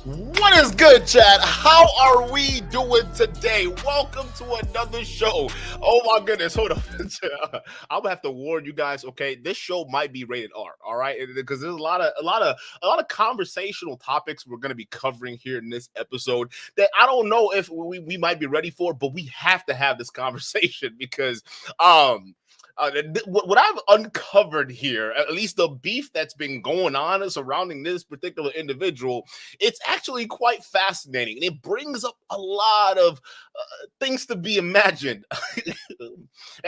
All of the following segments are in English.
What is good, Chad? How are we doing today? Welcome to another show. Oh my goodness, hold on. I'm gonna have to warn you guys. Okay, this show might be rated R. All right, because there's a lot of conversational topics we're gonna be covering here in this episode that I don't know if we might be ready for, but we have to have this conversation because what I've uncovered here, at least the beef that's been going on surrounding this particular individual, it's actually quite fascinating. And it brings up a lot of things to be imagined,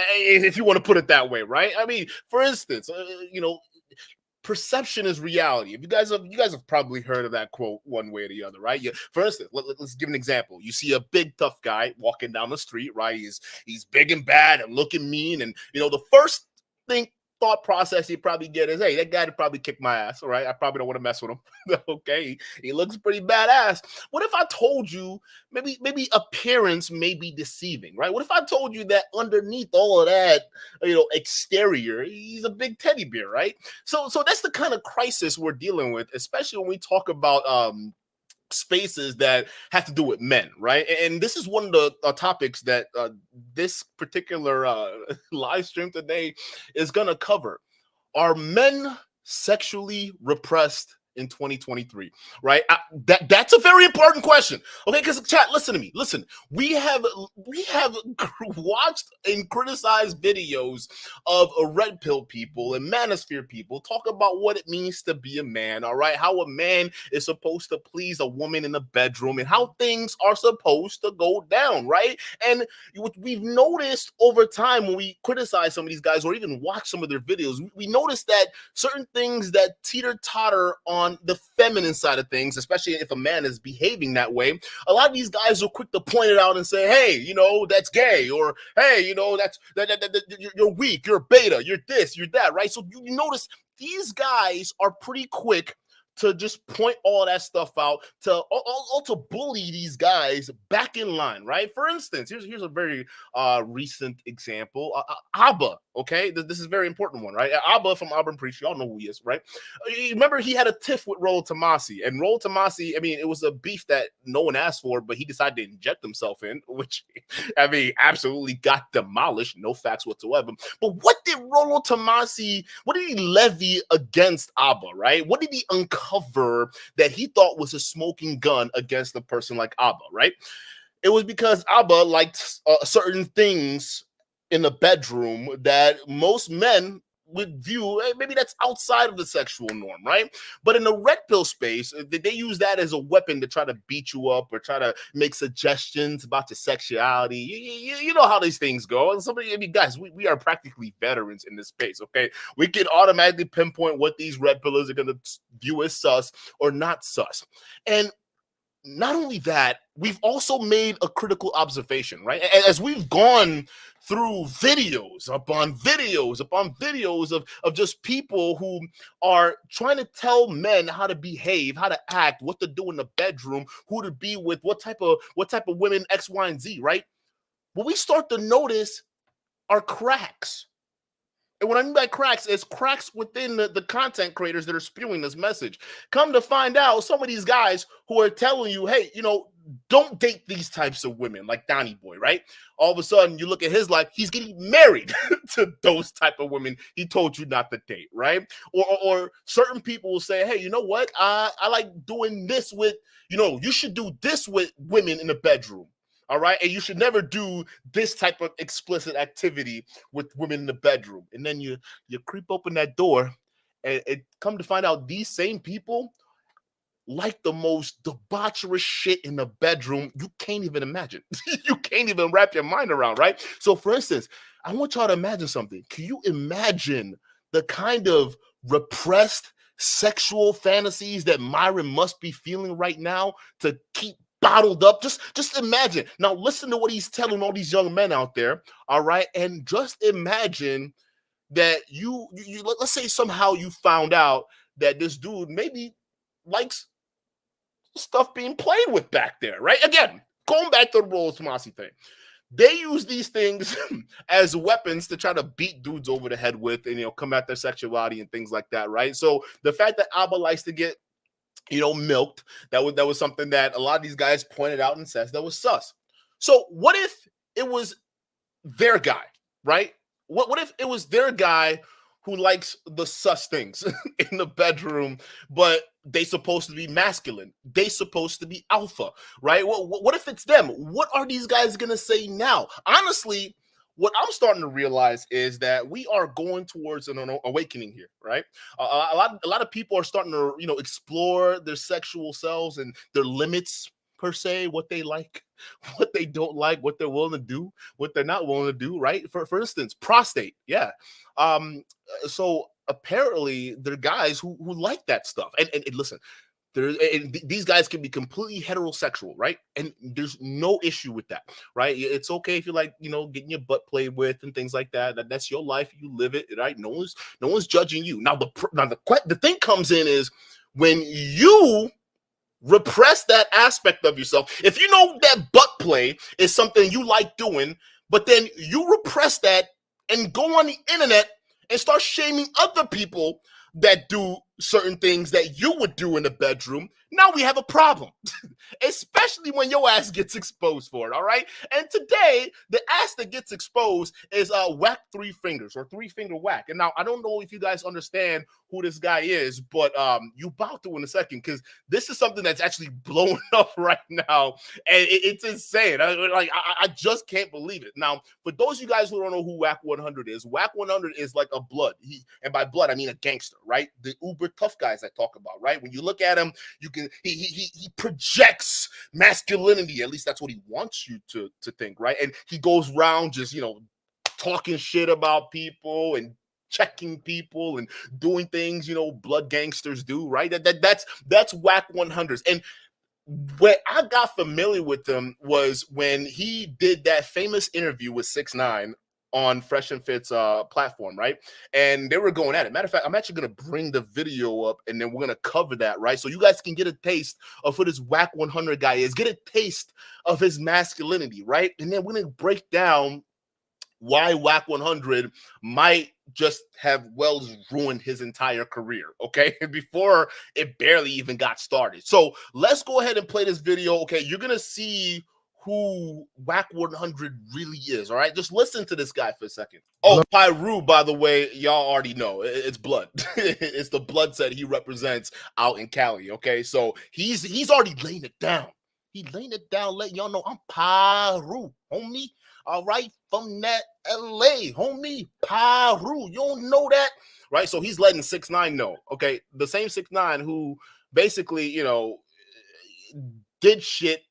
if you want to put it that way, right? I mean, for instance, perception is reality. If you guys have probably heard of that quote one way or the other, right? For instance, let's give an example. You see a big tough guy walking down the street, right? He's big and bad and looking mean, and the first thing thought process you probably get is, hey, that guy would probably kick my ass. All right, I probably don't want to mess with him. Okay, he looks pretty badass. What if I told you maybe appearance may be deceiving, right? What if I told you that underneath all of that, exterior, he's a big teddy bear, right? So that's the kind of crisis we're dealing with, especially when we talk about spaces that have to do with men, right? And this is one of the topics that this particular live stream today is going to cover. Are men sexually repressed in 2023, right? That's a very important question. Okay, because chat, listen to me. Listen, we have watched and criticized videos of red pill people and manosphere people talk about what it means to be a man. All right, how a man is supposed to please a woman in the bedroom and how things are supposed to go down, right? And what we've noticed over time when we criticize some of these guys or even watch some of their videos, we notice that certain things that teeter totter on the feminine side of things, especially if a man is behaving that way, a lot of these guys are quick to point it out and say, hey, that's gay, or hey, you're weak, you're beta, you're this, you're that, right? So you notice these guys are pretty quick to just point all that stuff out, to all to bully these guys back in line, right? For instance, here's a very recent example. Abba, okay? This is a very important one, right? Abba from Auburn Preach, y'all know who he is, right? You remember he had a tiff with Rollo Tomasi, and Rollo Tomasi, I mean, it was a beef that no one asked for, but he decided to inject himself in, which, I mean, absolutely got demolished, no facts whatsoever. But what did Rollo Tomasi, what did he levy against Abba, right? What did he uncover that he thought was a smoking gun against a person like Abba, right? It was because Abba liked certain things in the bedroom that most men would view, maybe that's outside of the sexual norm, right? But in the red pill space, they use that as a weapon to try to beat you up or try to make suggestions about your sexuality. You know how these things go. And I mean, guys, we are practically veterans in this space, okay? We can automatically pinpoint what these red pillars are going to view as sus or not sus. And not only that, we've also made a critical observation, right? As we've gone through videos upon videos upon videos of just people who are trying to tell men how to behave, how to act, what to do in the bedroom, who to be with, what type of women, X, Y, and Z, right? What we start to notice are cracks. And what I mean by cracks is cracks within the content creators that are spewing this message. Come to find out, some of these guys who are telling you, hey, don't date these types of women, like Donnie Boy, right? All of a sudden, you look at his life, he's getting married to those type of women he told you not to date, right? Or certain people will say, hey, you know what? I like doing this with, you should do this with women in the bedroom. All right. And you should never do this type of explicit activity with women in the bedroom. And then you creep open that door and come to find out these same people like the most debaucherous shit in the bedroom you can't even imagine. You can't even wrap your mind around, right? So for instance, I want y'all to imagine something. Can you imagine the kind of repressed sexual fantasies that Myron must be feeling right now to keep bottled up? Just imagine. Now listen to what he's telling all these young men out there, all right? And just imagine that you let's say somehow you found out that this dude maybe likes stuff being played with back there, right? Again, going back to the Rollo Tomasi thing. They use these things as weapons to try to beat dudes over the head with and, come at their sexuality and things like that, right? So the fact that Abba likes to get milked. That was something that a lot of these guys pointed out and says that was sus. So what if it was their guy, right? What if it was their guy who likes the sus things in the bedroom, but they supposed to be masculine? They supposed to be alpha, right? What if it's them? What are these guys gonna say now? Honestly, what I'm starting to realize is that we are going towards an awakening here, right? A lot of people are starting to explore their sexual selves and their limits per se, what they like, what they don't like, what they're willing to do, what they're not willing to do, right? For instance, prostate, yeah. So apparently there are guys who like that stuff, and listen, these guys can be completely heterosexual, right? And there's no issue with that, right? It's okay if you like, getting your butt played with and things like that. That's your life. You live it, right? No one's judging you. Now the thing comes in is when you repress that aspect of yourself. If you know that butt play is something you like doing, but then you repress that and go on the internet and start shaming other people that do certain things that you would do in the bedroom, now we have a problem. Especially when your ass gets exposed for it, all right? And today, the ass that gets exposed is Wack Three Fingers, or Three Finger Wack. And now, I don't know if you guys understand who this guy is, but you about to in a second, because this is something that's actually blowing up right now, and it's insane. I just can't believe it. Now, for those of you guys who don't know who Wack 100 is, Wack 100 is like a blood. And by blood, I mean a gangster, right? The uber tough guys I talk about, right? When you look at him, you can he projects masculinity. At least that's what he wants you to think, right? And he goes around just talking shit about people and checking people and doing things blood gangsters do, right? That's Wack 100s. And when I got familiar with him was when he did that famous interview with 6ix9ine on Fresh and Fit's platform, right? And they were going at it. Matter of fact, I'm actually going to bring the video up and then we're going to cover that, right? So you guys can get a taste of who this Wack 100 guy is, get a taste of his masculinity, right? And then we're going to break down why Wack 100 might just have ruined his entire career, okay? Before it barely even got started. So let's go ahead and play this video, okay? You're going to see who Wack 100 really is, all right? Just listen to this guy for a second. Oh, Pyru, by the way, y'all already know. It's blood. It's the blood set he represents out in Cali, okay? So he's already laying it down. He laying it down, letting y'all know I'm Pyru, homie. All right, from that LA, homie, Pyru. You don't know that? Right? So he's letting 6ix9ine know, okay? The same 6ix9ine who basically, did shit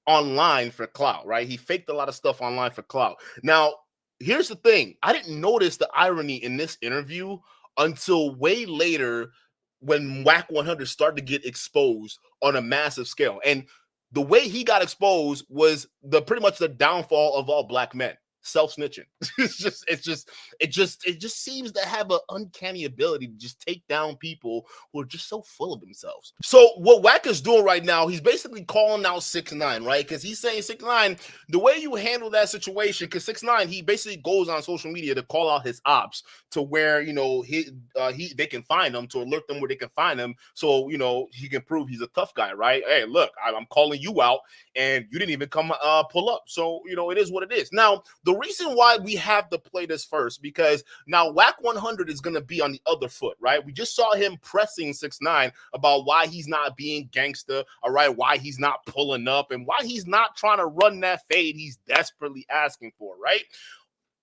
online for clout, right? He faked a lot of stuff online for clout. Now, here's the thing. I didn't notice the irony in this interview until way later when Wack 100 started to get exposed on a massive scale. And the way he got exposed was pretty much the downfall of all black men. Self-snitching. It just seems to have an uncanny ability to just take down people who are just so full of themselves. So what Wack is doing right now, he's basically calling out 6ix9ine, right? Because he's saying, 6ix9ine, the way you handle that situation, because 6ix9ine, he basically goes on social media to call out his ops to where they can find him, to alert them where they can find him, so he can prove he's a tough guy, right? Hey, look, I'm calling you out, and you didn't even come pull up. So it is what it is. Now the reason why we have to play this first, because now Wack 100 is going to be on the other foot, right? We just saw him pressing 6ix9ine about why he's not being gangster, all right? Why he's not pulling up and why he's not trying to run that fade he's desperately asking for, right?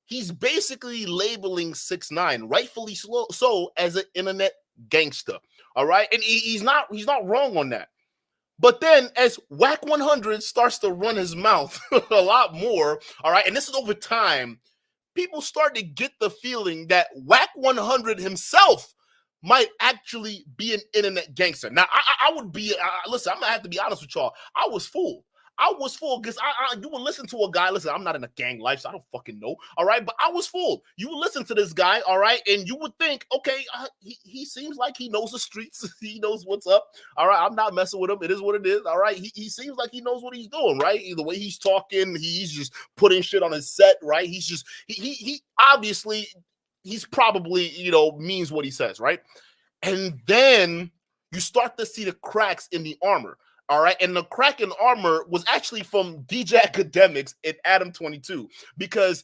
He's basically labeling 6ix9ine, rightfully so, as an internet gangster, all right? And he's not wrong on that. But then as Wack 100 starts to run his mouth a lot more, all right, and this is over time, people start to get the feeling that Wack 100 himself might actually be an internet gangster. Now, I would be, listen, I'm going to have to be honest with y'all. I was fooled because you would listen to a guy. Listen, I'm not in a gang life, so I don't fucking know. All right, but I was fooled. You would listen to this guy, all right, and you would think, okay, he seems like he knows the streets. He knows what's up. All right, I'm not messing with him. It is what it is. All right, he seems like he knows what he's doing, right? The way he's talking, he's just putting shit on his set, right? He's just he obviously he's probably means what he says, right? And then you start to see the cracks in the armor. All right. And the crack in armor was actually from DJ Academics in Adam 22, because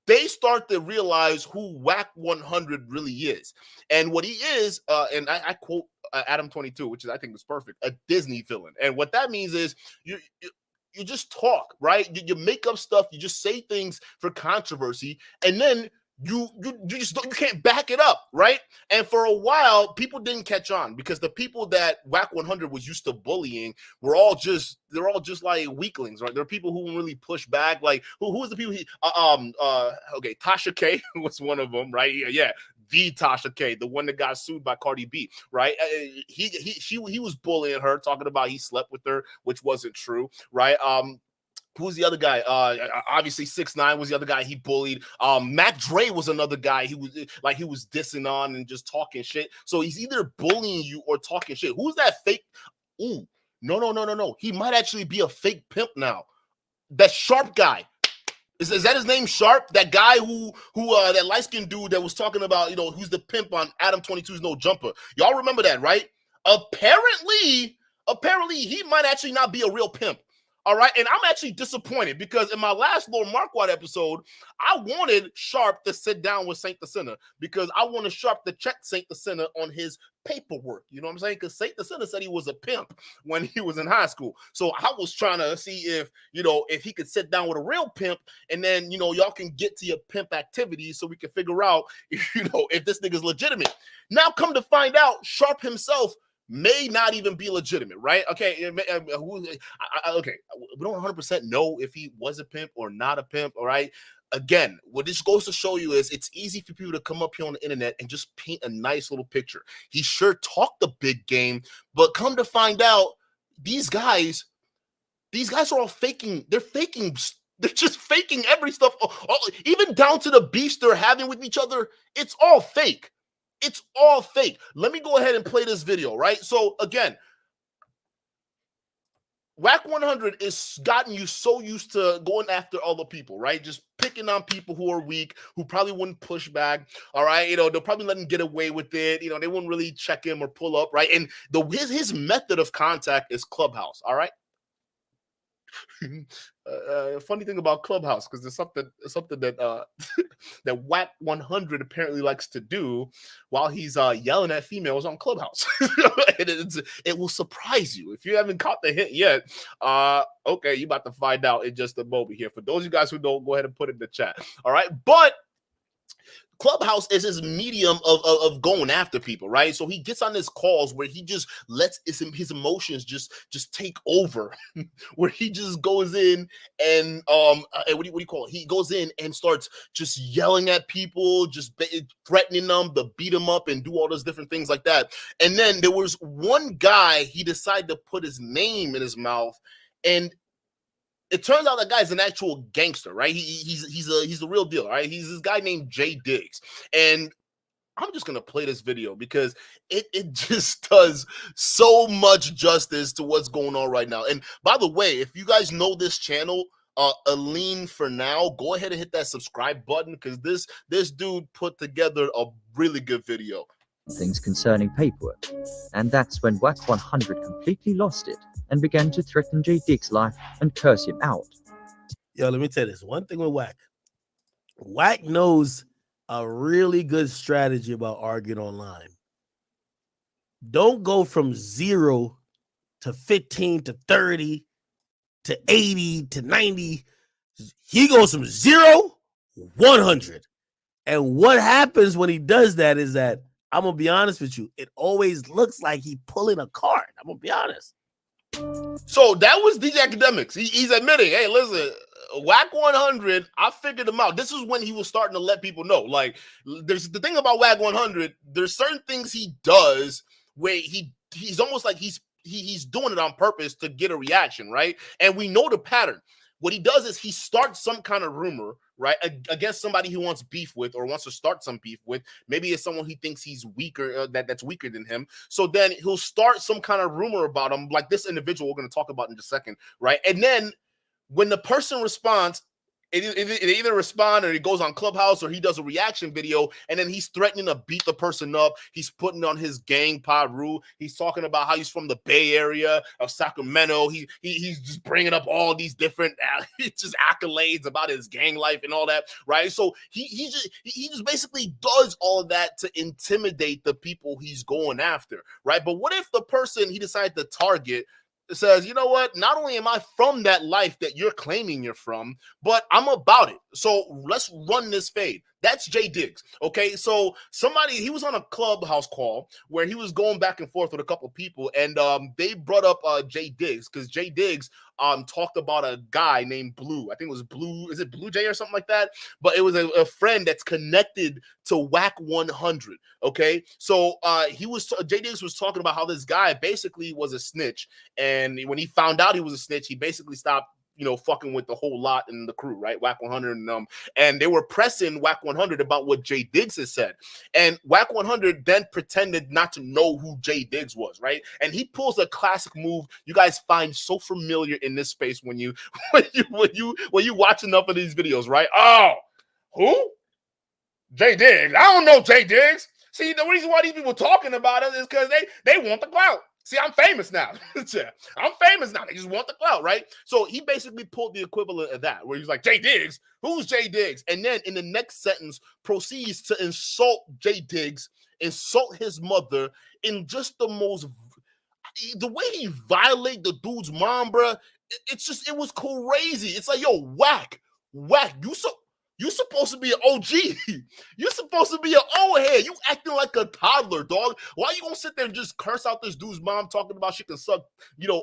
they start to realize who Wack 100 really is. And what he is, and I quote Adam 22, which is, I think is perfect, a Disney villain. And what that means is you just talk, right? You make up stuff, you just say things for controversy, and then you can't back it up, right? And for a while, people didn't catch on, because the people that Wack 100 was used to bullying they're all just like weaklings, right? There are people who really push back. Like who was the people okay, Tasha K was one of them, right? Yeah. The Tasha K, the one that got sued by Cardi B, right? He was bullying her, talking about he slept with her, which wasn't true, right? Who's the other guy? Obviously 6ix9ine was the other guy he bullied. Mac Dre was another guy he was dissing on and just talking shit. So he's either bullying you or talking shit. Who's that fake? Ooh, no. He might actually be a fake pimp now. That Sharp guy. Is that his name, Sharp? That guy who that light-skinned dude that was talking about, who's the pimp on Adam 22's No Jumper. Y'all remember that, right? Apparently he might actually not be a real pimp. All right, and I'm actually disappointed, because in my last Lord Marquardt episode, I wanted Sharp to sit down with Saint the Sinner, because I wanted Sharp to check Saint the Sinner on his paperwork. You know what I'm saying? Because Saint the Sinner said he was a pimp when he was in high school. So I was trying to see if he could sit down with a real pimp, and then y'all can get to your pimp activities, so we can figure out if this nigga's legitimate. Now come to find out, Sharp himself may not even be legitimate, right? Okay, okay, we don't 100% know if he was a pimp or not a pimp, all right? Again, what this goes to show you is it's easy for people to come up here on the internet and just paint a nice little picture. He sure talked the big game, but come to find out, these guys are all faking. They're faking. They're just faking every stuff, even down to the beefs they're having with each other. It's all fake. It's all fake. Let me go ahead and play this video, right? So again, Wack 100 is gotten you so used to going after other people, right? Just picking on people who are weak, who probably wouldn't push back, all right? They'll probably let him get away with it. They wouldn't really check him or pull up, right? And his method of contact is Clubhouse, all right? Funny thing about Clubhouse, because there's something that that Wack 100 apparently likes to do while he's yelling at females on Clubhouse. It will surprise you if you haven't caught the hint yet. Okay, you about to find out in just a moment here. For those of you guys who don't, go ahead and put it in the chat. All right, but Clubhouse is his medium of going after people, right? So he gets on his calls where he just lets his emotions just take over, where he just goes in and what do you call it? He goes in and starts just yelling at people, just threatening them to beat them up and do all those different things like that. And then there was one guy, he decided to put his name in his mouth, and it turns out that guy's an actual gangster, right? He's the real deal, right? He's this guy named Jay Diggs. And I'm just gonna play this video because it just does so much justice to what's going on right now. And by the way, if you guys know this channel, Aline for now, go ahead and hit that subscribe button, because this dude put together a really good video. Things concerning paperwork, and that's when Wack 100 completely lost it and began to threaten Jay Diggs' life and curse him out. Yo, let me tell you this one thing with Wack. Wack knows a really good strategy about arguing online. Don't go from 0 to 15 to 30 to 80 to 90. He goes from 0 100. And what happens when he does that is that, I'm going to be honest with you, it always looks like he pulling a card. I'm going to be honest. So that was DJ Academics. He's admitting, hey, listen, Wack 100, I figured him out. This is when he was starting to let people know. Like, there's the thing about Wack 100, there's certain things he does where he's almost like he's doing it on purpose to get a reaction, right? And we know the pattern. What he does is he starts some kind of rumor, right, against somebody he wants beef with or wants to start some beef with. Maybe it's someone he thinks he's weaker, that's weaker than him. So then he'll start some kind of rumor about him, like this individual we're going to talk about in just a second, right? And then when the person responds, It either respond or he goes on Clubhouse or he does a reaction video and then he's threatening to beat the person up. He's putting on his gang Paru. He's talking about how he's from the Bay Area of Sacramento. He's just bringing up all these different just accolades about his gang life and all that, right? So he just basically does all of that to intimidate the people he's going after, right? But what if the person he decided to target says, you know what, not only am I from that life that you're claiming you're from, but I'm about it. So let's run this fade. That's Jay Diggs. Okay. So he was on a Clubhouse call where he was going back and forth with a couple people, and they brought up Jay Diggs because Jay Diggs talked about a guy named Blue. I think it was Blue. Is it Blue Jay or something like that? But it was a friend that's connected to Wack 100. Okay. So Jay Diggs was talking about how this guy basically was a snitch. And when he found out he was a snitch, he basically stopped, fucking with the whole lot in the crew, right? Wack 100. And they were pressing Wack 100 about what Jay Diggs has said. And Wack 100 then pretended not to know who Jay Diggs was, right? And he pulls a classic move you guys find so familiar in this space when you watch enough of these videos, right? Oh, who? Jay Diggs. I don't know Jay Diggs. See, the reason why these people talking about it is because they want the clout. See, I'm famous now. I'm famous now. They just want the clout, right? So he basically pulled the equivalent of that, where he's like, Jay Diggs? Who's Jay Diggs? And then in the next sentence proceeds to insult Jay Diggs, insult his mother in just the way he violated the dude's mom, bro. It was crazy. It's like, yo, Wack, you supposed to be an OG. You supposed to be an old head. You acting like a toddler, dog. Why you gonna sit there and just curse out this dude's mom talking about she can suck,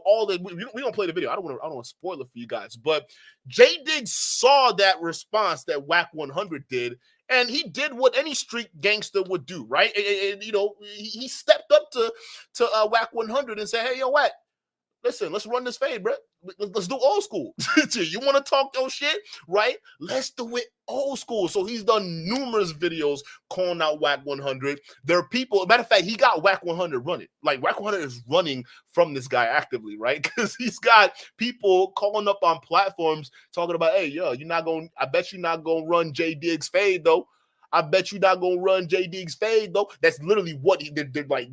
all the. We don't play the video. I don't want to spoil it for you guys. But Jay Diggs saw that response that Wack 100 did, and he did what any street gangster would do, right? And he stepped up to Wack 100 and said, "Hey, yo, Wack, listen, let's run this fade, bro. Let's do old school. You want to talk your shit, right? Let's do it old school." So he's done numerous videos calling out Wack 100. There are people, matter of fact, he got Wack 100 running. Like, Wack 100 is running from this guy actively, right? Because he's got people calling up on platforms talking about, hey, yo, I bet you're not going to run Jay Diggs fade, though. I bet you're not going to run Jay Diggs fade, though. That's literally what they're like.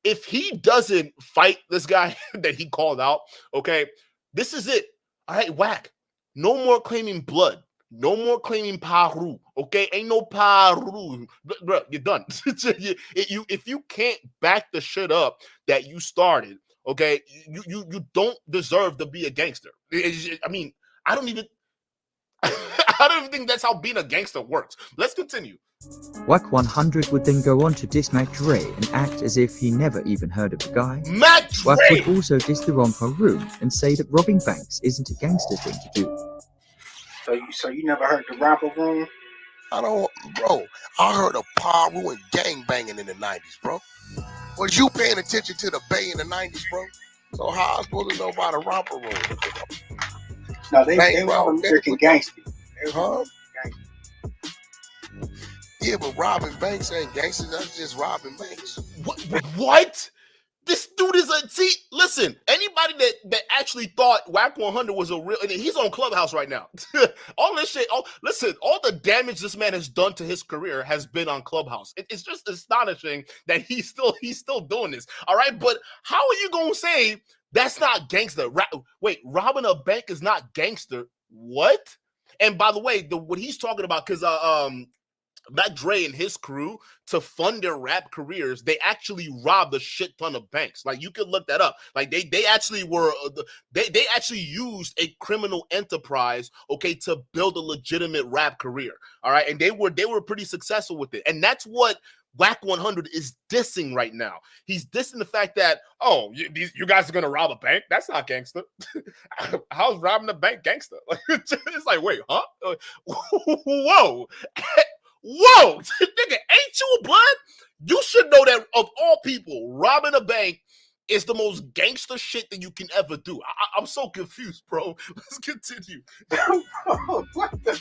If he doesn't fight this guy that he called out, okay, this is it. All right, Wack. No more claiming blood. No more claiming Paru. Okay, ain't no Paru, bro. You're done. If you can't back the shit up that you started, okay, you don't deserve to be a gangster. I mean, I don't even think that's how being a gangster works. Let's continue. Wack 100 would then go on to diss Mac Dre and act as if he never even heard of the guy. Mac Dre! Wack would also diss the Ron Paru and say that robbing banks isn't a gangster thing to do. So you never heard the rapper room? I heard of Paru and gang banging in the 90s, bro. Was you paying attention to the Bay in the 90s, bro? So how I supposed to know about a rapper room? No, they were American gangsters. Huh? Yeah, but robbing banks ain't gangsters. That's just robbing banks. What? This dude is listen, anybody that actually thought Wack 100 was a real, and he's on Clubhouse right now. All this shit, listen, all the damage this man has done to his career has been on Clubhouse. It's just astonishing that he's still doing this. All right, but how are you gonna say that's not gangster? Wait, robbing a bank is not gangster? What? And by the way, what he's talking about, because Mac Dre and his crew, to fund their rap careers, they actually robbed a shit ton of banks. Like, you could look that up. Like, they actually were they actually used a criminal enterprise, okay, to build a legitimate rap career. All right, and they were pretty successful with it. And that's what Wack 100 is dissing right now. He's dissing the fact that, oh, you guys are gonna rob a bank? That's not gangster. How's robbing a bank gangster? It's like, wait, huh? Whoa. Whoa, nigga, ain't you a blood? You should know that of all people, robbing a bank is the most gangster shit that you can ever do. I'm so confused, bro. Let's continue. What the?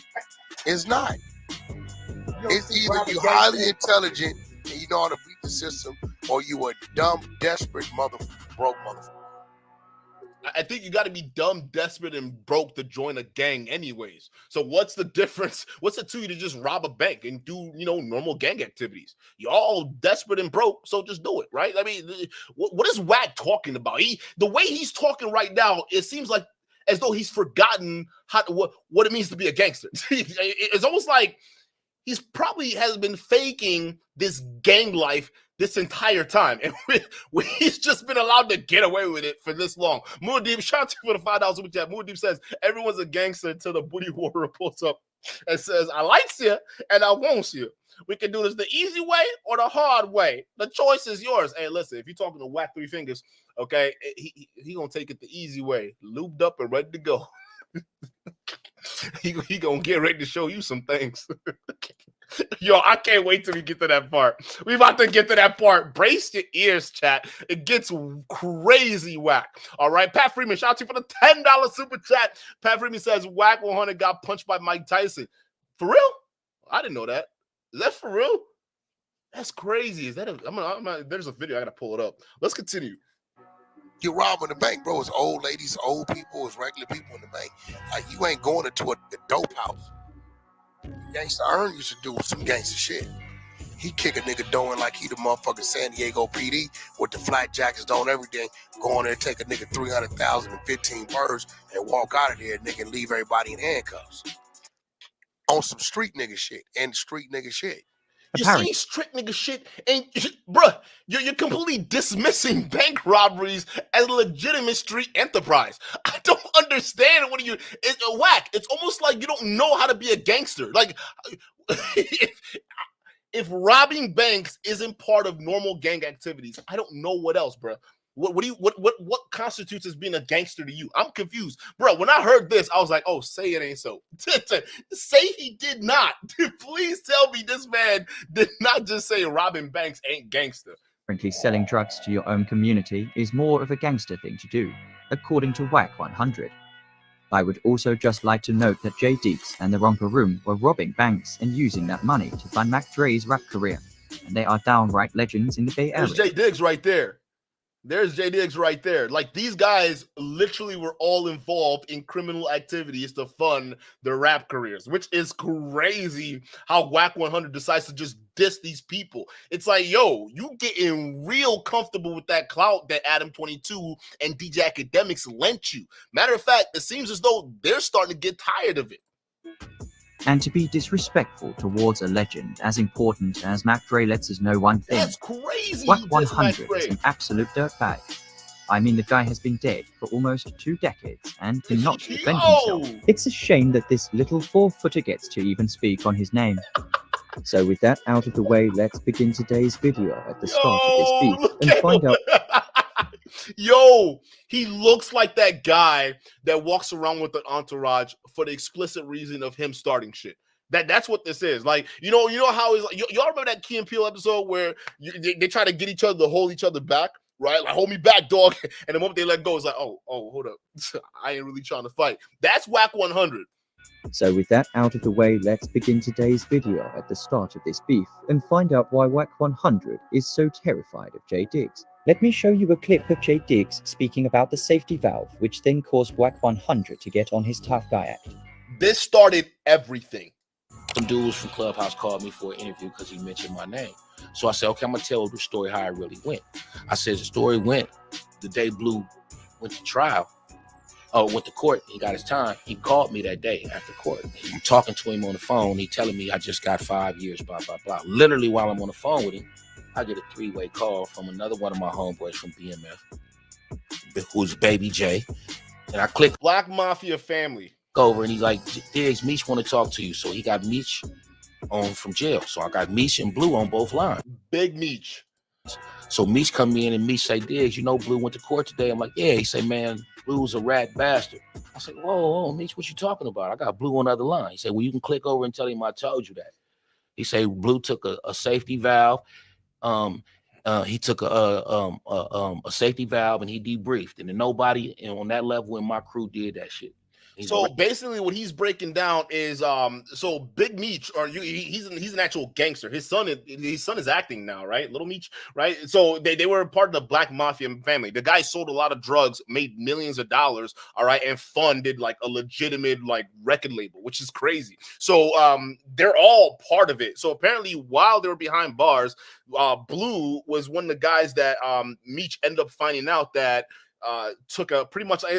It's not. It's either you highly intelligent and you know how to beat the system, or you a dumb, desperate broke motherfucker. I think you got to be dumb, desperate, and broke to join a gang anyways. So what's the difference? What's it to you to just rob a bank and do, normal gang activities? You're all desperate and broke, so just do it, right? I mean, what is Wack talking about? The way he's talking right now, it seems like as though he's forgotten what it means to be a gangster. It's almost like he's probably has been faking this gang life this entire time, and he's just been allowed to get away with it for this long. Muad'Dib, shout out to you for the $5 super chat. Muad'Dib says everyone's a gangster until the booty warrior pulls up and says, "I likes you and I wants you. We can do this the easy way or the hard way. The choice is yours." Hey, listen, if you're talking to Wack Three Fingers, okay, he gonna take it the easy way, lubed up and ready to go. he gonna get ready to show you some things. Yo, I can't wait till we get to that part. We about to get to that part. Brace your ears, chat. It gets crazy Wack. All right, Pat Freeman, shout out to you for the $10 super chat. Pat Freeman says Wack 100 got punched by Mike Tyson. For real? I didn't know that. Is that for real? That's crazy. Is that there's a video. I gotta pull it up. Let's continue. You're robbing the bank, bro. It's old ladies, old people, it's regular people in the bank. Like, you ain't going into a dope house. Gangsta Earn used to do some gangster shit. He kick a nigga doing like he the motherfucking San Diego PD with the flat jackets on, everything. Go in there, take a nigga 300,000 and 15 birds and walk out of there, nigga, and leave everybody in handcuffs. On some street nigga shit and street nigga shit. You're saying street nigga shit, and bruh, you're completely dismissing bank robberies as a legitimate street enterprise. I don't understand. It's a Wack. It's almost like you don't know how to be a gangster. Like, if robbing banks isn't part of normal gang activities, I don't know what else, bruh. What constitutes as being a gangster to you? I'm confused, bro. When I heard this, I was like, "Oh, say it ain't so." Say he did not. Please tell me this man did not just say robbing banks ain't gangster. Currently, selling drugs to your own community is more of a gangster thing to do, according to Wack 100. I would also just like to note that Jay Deeks and the Romper Room were robbing banks and using that money to fund Mac Dre's rap career, and they are downright legends in the Bay Area. There's Jay Diggs right there. There's Jay Diggs right there. Like, these guys literally were all involved in criminal activities to fund their rap careers, which is crazy how Wack 100 decides to just diss these people. It's like, yo, you getting real comfortable with that clout that Adam 22 and DJ Academics lent you. Matter of fact, it seems as though they're starting to get tired of it. And to be disrespectful towards a legend as important as Mac Dre lets us know one thing. That's crazy. Wack 100 is an absolute dirtbag. I mean, the guy has been dead for almost 2 decades and cannot defend himself. It's a shame that this little 4-footer gets to even speak on his name. So with that out of the way, let's begin today's video at the start of this beef and find out. Yo, he looks like that guy that walks around with an entourage for the explicit reason of him starting shit. That's what this is. Like, you know how he's like, y'all remember that Key and Peele episode where they try to get each other to hold each other back, right? Like, hold me back, dog. And the moment they let go, it's like, oh, hold up. I ain't really trying to fight. That's Wack 100. So with that out of the way, let's begin today's video at the start of this beef and find out why Wack 100 is so terrified of Jay Diggs. Let me show you a clip of Jay Diggs speaking about the safety valve, which then caused Wack 100 to get on his tough guy act. This started everything. Some dudes from Clubhouse called me for an interview because he mentioned my name. So I said, okay, I'm going to tell the story how it really went. I said, the story went the day Blue went to trial. Went to court. He got his time. He called me that day after court. I'm talking to him on the phone. He telling me I just got 5 years, blah, blah, blah. Literally while I'm on the phone with him, I get a 3-way call from another one of my homeboys from BMF, who's Baby J. And I click Black Mafia family. Over and he's like, Diggs, Meech want to talk to you. So he got Meech on from jail. So I got Meech and Blue on both lines. Big Meech. So Meech come in and Meech say, Diggs, Blue went to court today. I'm like, yeah. He say, man, Blue's a rat bastard. I said, whoa, Meech, what you talking about? I got Blue on the other line. He said, well, you can click over and tell him I told you that. He say Blue took a safety valve. He took a safety valve and he debriefed. And then nobody on that level in my crew did that shit. So basically, what he's breaking down is so Big Meech, he's an actual gangster. His son is acting now, right? Little Meech, right? So they were part of the Black Mafia family. The guy sold a lot of drugs, made millions of dollars, all right, and funded like a legitimate like record label, which is crazy. So they're all part of it. So apparently, while they were behind bars, Blue was one of the guys that Meech ended up finding out that took a pretty much like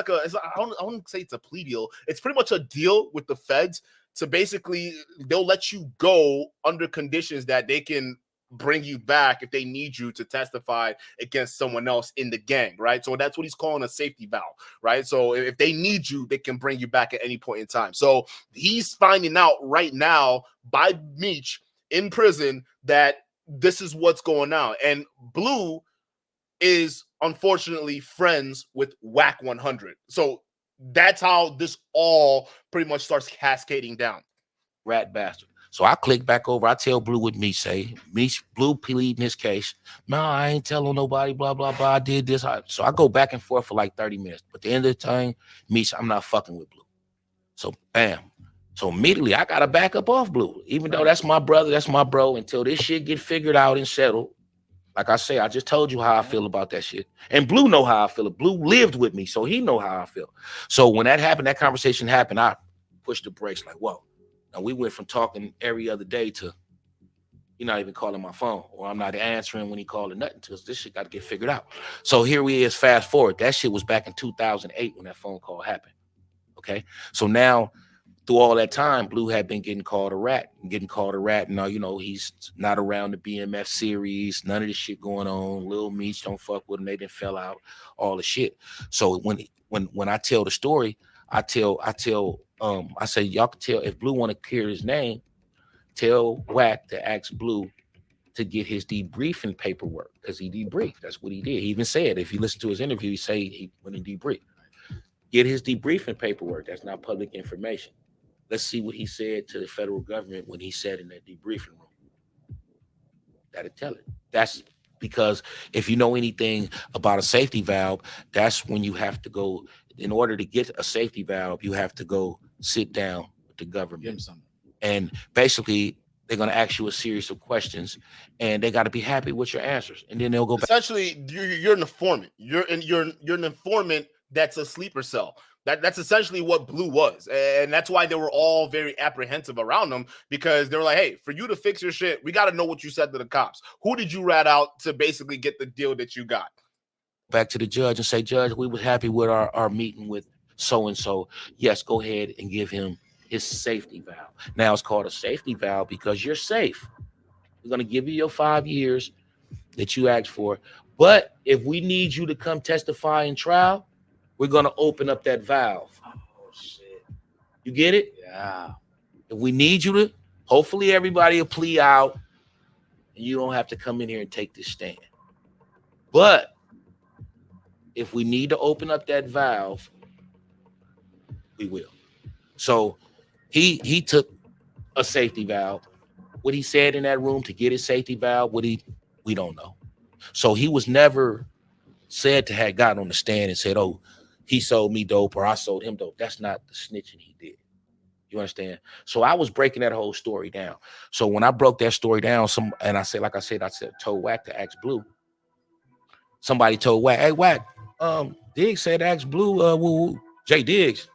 I don't say it's a plea deal. It's pretty much a deal with the feds to basically they'll let you go under conditions that they can bring you back if they need you to testify against someone else in the gang, right? So that's what he's calling a safety valve, right? So if they need you, they can bring you back at any point in time. So he's finding out right now by Meech in prison that this is what's going on. And Blue is unfortunately friends with Wack 100. So that's how this all pretty much starts cascading down. Rat bastard. So I click back over. I tell Blue what Meech say. Blue pleading his case. No, I ain't telling nobody, blah, blah, blah. I did this. So I go back and forth for like 30 minutes. But at the end of the time, Meech, I'm not fucking with Blue. So bam. So immediately I got to back up off Blue. Even though that's my brother, that's my bro. Until this shit get figured out and settled. Like I say, I just told you how I feel about that shit. And Blue know how I feel. Blue lived with me, so he know how I feel. So when that happened, that conversation happened, I pushed the brakes like, whoa. Now we went from talking every other day to you're not even calling my phone, or I'm not answering when he called or nothing, because this shit got to get figured out. So here we is, fast forward. That shit was back in 2008 when that phone call happened. Okay. So now through all that time, Blue had been getting called a rat. Now, you know, he's not around the BMF series, none of this shit going on. Lil Meech don't fuck with him. They didn't fell out, all the shit. So when I tell the story, I say, y'all can tell if Blue want to clear his name, tell Wack to ask Blue to get his debriefing paperwork, because he debriefed. That's what he did. He even said, if you listen to his interview, he say he went and debriefed. Get his debriefing paperwork. That's not public information. Let's see what he said to the federal government when he said in that debriefing room. That'll tell it. That's because if you know anything about a safety valve, that's when you have to go, in order to get a safety valve, you have to go sit down with the government. And basically, they're going to ask you a series of questions, and they got to be happy with your answers. And then they'll go back. Essentially, you're an informant. You're an informant that's a sleeper cell. That's essentially what Blue was. And that's why they were all very apprehensive around him, because they were like, hey, for you to fix your shit, we got to know what you said to the cops. Who did you rat out to basically get the deal that you got? Back to the judge and say, Judge, we were happy with our meeting with so-and-so. Yes, go ahead and give him his safety valve. Now it's called a safety valve because you're safe. We're going to give you your 5 years that you asked for. But if we need you to come testify in trial, we're going to open up that valve. Oh, shit. You get it? Yeah. If we need you to, hopefully everybody will plea out and you don't have to come in here and take this stand. But if we need to open up that valve, we will. So he took a safety valve. What he said in that room to get his safety valve, we don't know. So he was never said to have gotten on the stand and said, oh, he sold me dope or I sold him dope. That's not the snitching he did. You understand? So I was breaking that whole story down. So when I broke that story down, I told Wack to ask Blue. Somebody told Wack, hey, Wack, Diggs said ask Blue, Jay Diggs.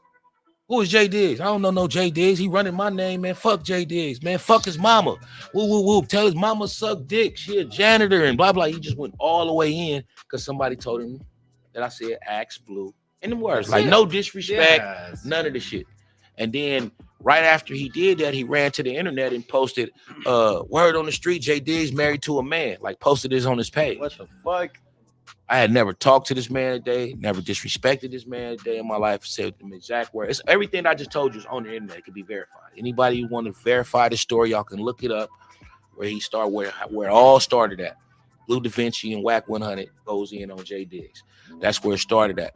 Who is Jay Diggs? I don't know no Jay Diggs. He running my name, man. Fuck Jay Diggs, man. Fuck his mama. Woo, woo, woo. Tell his mama suck dick. She a janitor and blah, blah. He just went all the way in because somebody told him that I said ask Blue. In the words, like no disrespect, none of the shit. And then right after he did that, he ran to the internet and posted word on the street, Jay Diggs married to a man, like posted this on his page. What the fuck? I had never talked to this man a day, never disrespected this man a day in my life, said them exact words. It's everything I just told you is on the internet. It can be verified. Anybody who want to verify the story, y'all can look it up where he started, where it all started at. Blue Da Vinci and Wack 100 goes in on Jay Diggs. That's where it started at.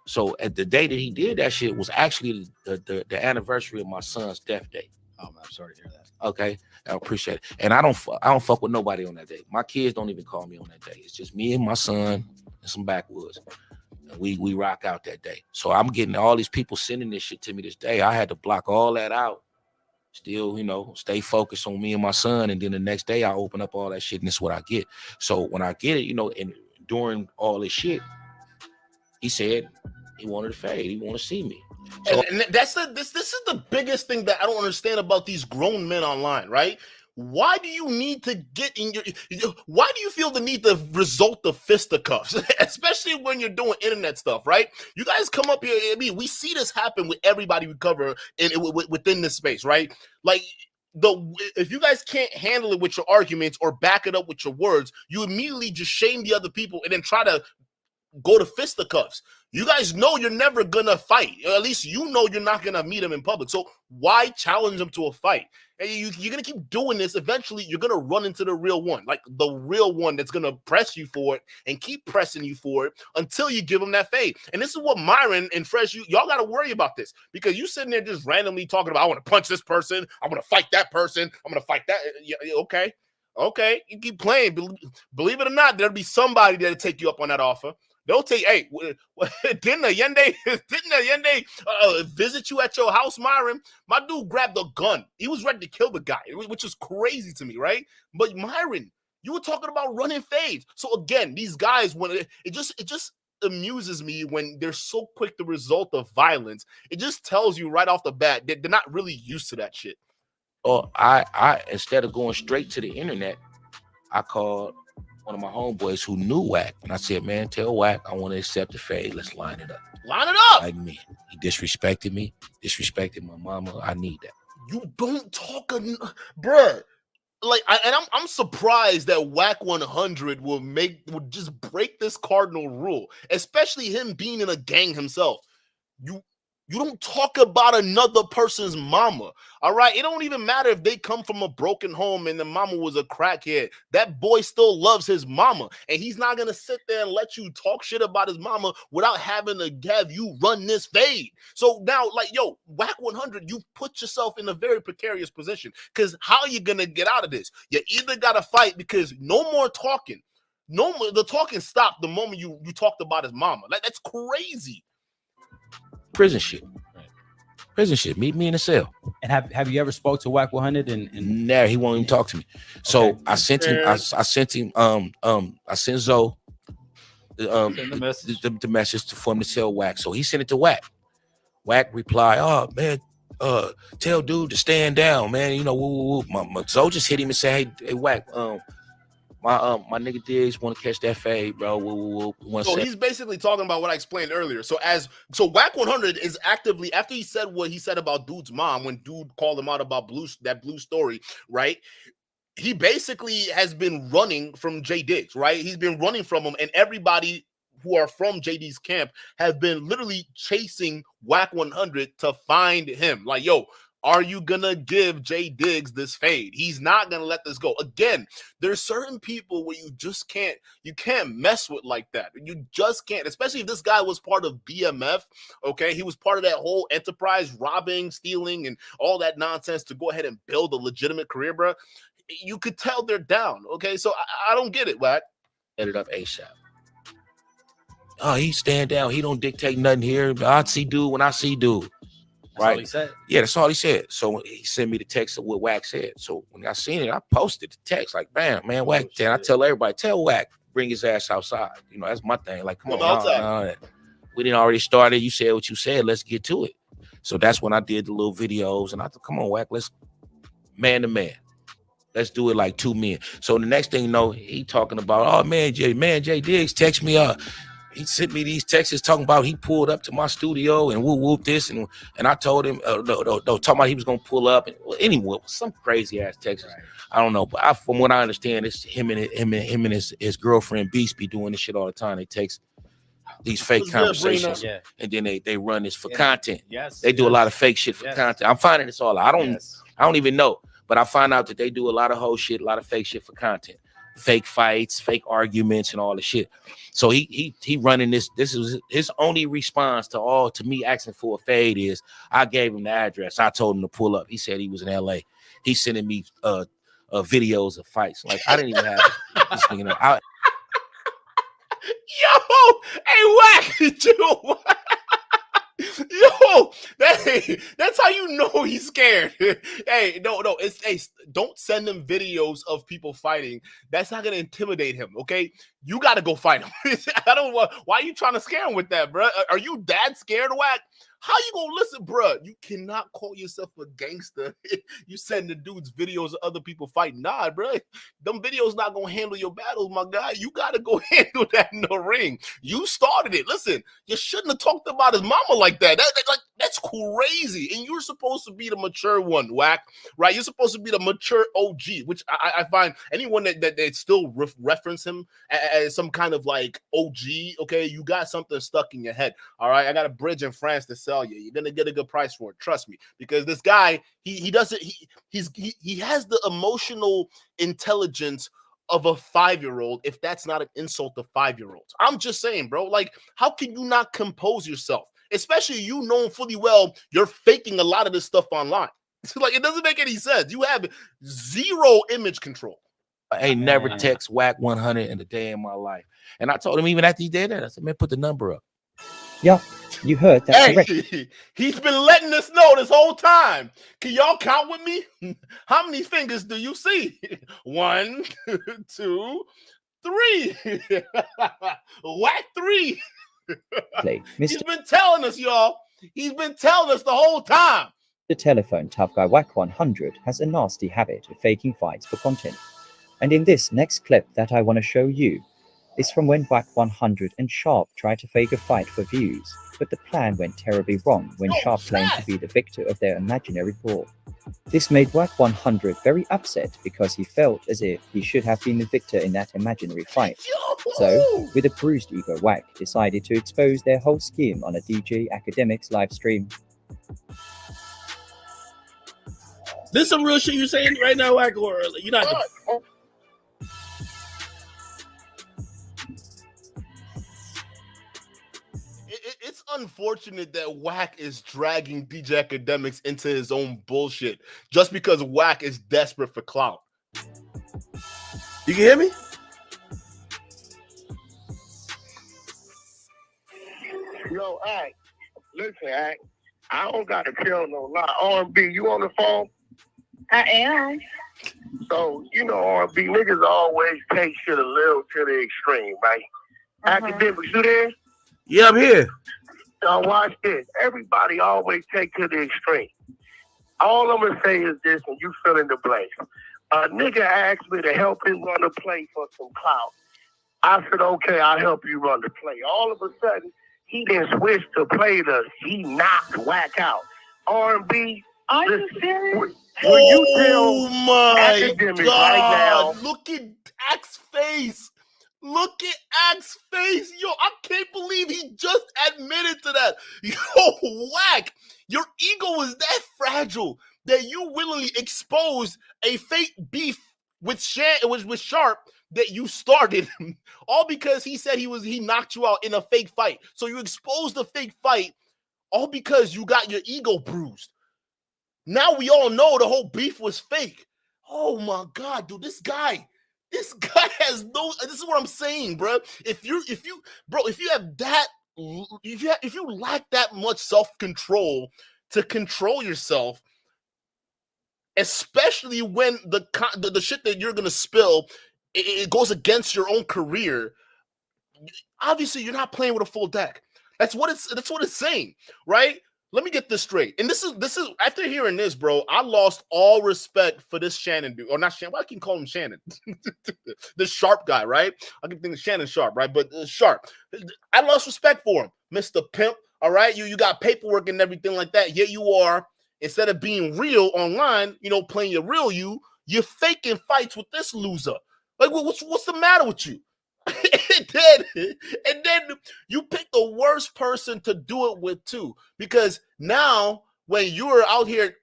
So at the day that he did that shit was actually the anniversary of my son's death day. Oh man, I'm sorry to hear that. Okay, I appreciate it. And I don't fuck with nobody on that day. My kids don't even call me on that day. It's just me and my son and some backwoods. We rock out that day. So I'm getting all these people sending this shit to me this day. I had to block all that out. Still, stay focused on me and my son. And then the next day I open up all that shit and this is what I get. So when I get it, and during all this shit, he said he wanted to fade. He wanted to see me. So, and this is the biggest thing that I don't understand about these grown men online, right? Why do you need to get in why do you feel the need to resort to fisticuffs, especially when you're doing internet stuff, right? You guys come up here, I mean, we see this happen with everybody we cover within this space, right? Like, if you guys can't handle it with your arguments or back it up with your words, you immediately just shame the other people and then try to go to fisticuffs. You guys know you're never gonna fight, or at least you know you're not gonna meet them in public. So why challenge them to a fight? And you're gonna keep doing this. Eventually, you're gonna run into the real one, like the real one that's gonna press you for it and keep pressing you for it until you give them that fade. And this is what Myron and Fresh, y'all gotta worry about this, because you sitting there just randomly talking about, I want to punch this person, I'm gonna fight that person, I'm gonna fight that. Yeah, okay, you keep playing. Believe it or not, there'll be somebody that'll take you up on that offer. They'll take, hey, didn't Allende visit you at your house, Myron? My dude grabbed a gun. He was ready to kill the guy, which is crazy to me, right? But Myron, you were talking about running fades. So again, these guys, when it just amuses me when they're so quick to result of violence. It just tells you right off the bat that they're not really used to that shit. Oh, I instead of going straight to the internet, I called one of my homeboys who knew Wack, and I said, man, tell Wack I want to accept the fade. Let's line it up. Line it up. Like me. He disrespected me, disrespected my mama. I need that. You don't talk, bruh. Like, I'm surprised that Wack 100 would just break this cardinal rule, especially him being in a gang himself. You don't talk about another person's mama, all right? It don't even matter if they come from a broken home and the mama was a crackhead. That boy still loves his mama, and he's not going to sit there and let you talk shit about his mama without having to have you run this fade. So now, like, yo, Wack 100, you put yourself in a very precarious position, because how are you going to get out of this? You either got to fight, because no more talking. No more, the talking stopped the moment you talked about his mama. Like, that's crazy. Prison shit. Meet me in the cell. And have you ever spoke to Wack 100 and Nah, he won't even talk to me. So okay. I sent Zoe the message for him to tell Wack. So he sent it to Wack. Wack replied, oh man, tell dude to stand down, man. You know, woo. My Zoe just hit him and said, hey Wack, my nigga Diggs want to catch that fade, bro. Woo. So he's basically talking about what I explained earlier. So Wack 100 is actively, after he said what he said about dude's mom, when dude called him out about that blue story, right? He basically has been running from J Diggs, right? He's been running from him, and everybody who are from JD's camp have been literally chasing Wack 100 to find him. Like, yo, are you gonna give J Diggs this fade? He's not gonna let this go. Again, there's certain people where you can't mess with like that. You just can't, especially if this guy was part of BMF. Okay, he was part of that whole enterprise, robbing, stealing, and all that nonsense to go ahead and build a legitimate career, bro. You could tell they're down. Okay, so I don't get it, Wack. Set it up ASAP. Oh, he stand down. He don't dictate nothing here. I see dude when I see dude. That's right. all he said. Yeah, that's all he said. So he sent me the text of what Wack said. So when I seen it, I posted the text like, bam, man, Wack. And I tell everybody, tell Wack, bring his ass outside. You know, that's my thing. Like, come on, no. We didn't already started. You said what you said. Let's get to it. So that's when I did the little videos, and I thought, come on, Wack, let's man to man. Let's do it like two men. So the next thing you know, he talking about, oh man, J Diggs text me up. He sent me these texts talking about he pulled up to my studio and whoop this, and I told him no, talking about he was gonna pull up, and anyway, some crazy ass texts. Right. I don't know, but from what I understand, it's him and his girlfriend BEEFS be doing this shit all the time. They text these fake conversations, and then they run this for content. Yes, they do a lot of fake shit for content. I'm finding this all out. I don't even know, but I find out that they do a lot of whole shit, a lot of fake shit for content. Fake fights, fake arguments, and all the shit. So he running this. This is his only response to me asking for a fade is I gave him the address. I told him to pull up. He said he was in LA. He's sending me videos of fights. Like I didn't even have this thing. Yo, hey, Wack, yo, yo, that's how you know he's scared. Hey, no, it's hey, don't send him videos of people fighting. That's not gonna intimidate him. Okay, you got to go fight him. I don't want. Why are you trying to scare him with that, bro? Are you that scared, Wack? How you gonna listen, bro? You cannot call yourself a gangster. You send the dudes videos of other people fighting. Nah, bro. Them videos not gonna handle your battles, my guy. You gotta go handle that in the ring. You started it. Listen, you shouldn't have talked about his mama like that. That's crazy. And you're supposed to be the mature one, Wack. Right? You're supposed to be the mature OG, which I find anyone that still reference him as some kind of like OG. Okay, you got something stuck in your head. All right, I got a bridge in France to sell you. You're gonna get a good price for it. Trust me, because this guy he doesn't he has the emotional intelligence of a 5-year-old, if that's not an insult to 5-year-olds. I'm just saying, bro. Like, how can you not compose yourself? Especially you knowing fully well you're faking a lot of this stuff online. Like, it doesn't make any sense. You have zero image control. I ain't never text Wack 100 in a day in my life. And I told him even after he did that, I said, man, put the number up. Yup, you heard that correct. He's been letting us know this whole time. Can y'all count with me? How many fingers do you see? 1, 2, 3. Wack 3. He's been telling us, y'all. He's been telling us the whole time. The telephone tough guy Wack 100 has a nasty habit of faking fights for content. And in this next clip that I want to show you, is from when Wack 100 and Sharp tried to fake a fight for views, but the plan went terribly wrong when Sharp claimed to be the victor of their imaginary brawl. This made Wack 100 very upset because he felt as if he should have been the victor in that imaginary fight. So, with a bruised ego, Wack decided to expose their whole scheme on a DJ Academics live stream. This some real shit you saying right now, Wack, or you're not? It's unfortunate that Wack is dragging DJ Academics into his own bullshit just because Wack is desperate for clout. You can hear me? Yo, Ack, listen, Ack, I don't got to tell no lie. R&B, you on the phone? I am. So, you know, R&B niggas always take shit a little to the extreme, right? Academics, you there? Yeah, I'm here. Now watch this. Everybody always take to the extreme. All I'm gonna say is this, and you fill in the blank. A nigga asked me to help him run a play for some clout. I said, okay, I'll help you run the play. All of a sudden, he didn't switch to play he knocked Wack out. R&B. Are you serious? Will you tell my Academics God. right now? Look at Ack's face. Look at Ack's face. Yo, I can't believe he just admitted to that. Yo, Wack, your ego is that fragile that you willingly exposed a fake beef with Sharp that you started, all because he said he knocked you out in a fake fight. So you exposed the fake fight all because you got your ego bruised. Now we all know the whole beef was fake. Oh my God, dude, this guy has no. This is what I'm saying, bro. If you lack that much self-control to control yourself, especially when the shit that you're gonna spill, it goes against your own career. Obviously, you're not playing with a full deck. That's what it's saying, right? Let me get this straight. And this is after hearing this, bro, I lost all respect for this Shannon dude. Or not Shannon. Why I can call him Shannon? This Sharp guy, right? I can think of Shannon Sharp, right? But Sharp. I lost respect for him. Mr. Pimp, all right? You got paperwork and everything like that. Yet you are, instead of being real online, playing your real you're faking fights with this loser. Like, what's the matter with you? and then you pick the worst person to do it with too, because now when you're out here,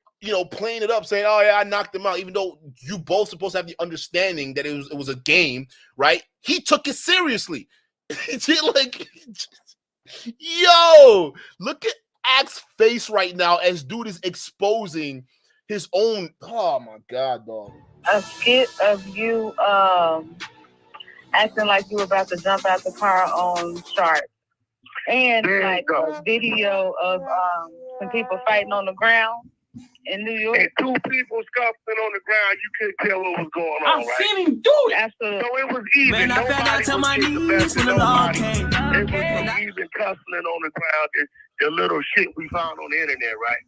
playing it up, saying, "Oh yeah, I knocked him out," even though you both supposed to have the understanding that it was a game, right? He took it seriously. Like, yo, look at Ack's face right now as dude is exposing his own. Oh my God, dog. A skit of you acting like you were about to jump out the car on Sharp. And like a video of some people fighting on the ground in New York. And two people scuffling on the ground, you couldn't tell what was going on, right? I've seen him do it. Absolutely. So it was even. Man, I fell down to my knees when the law came. It was even tussling on the ground. The little shit we found on the internet, right?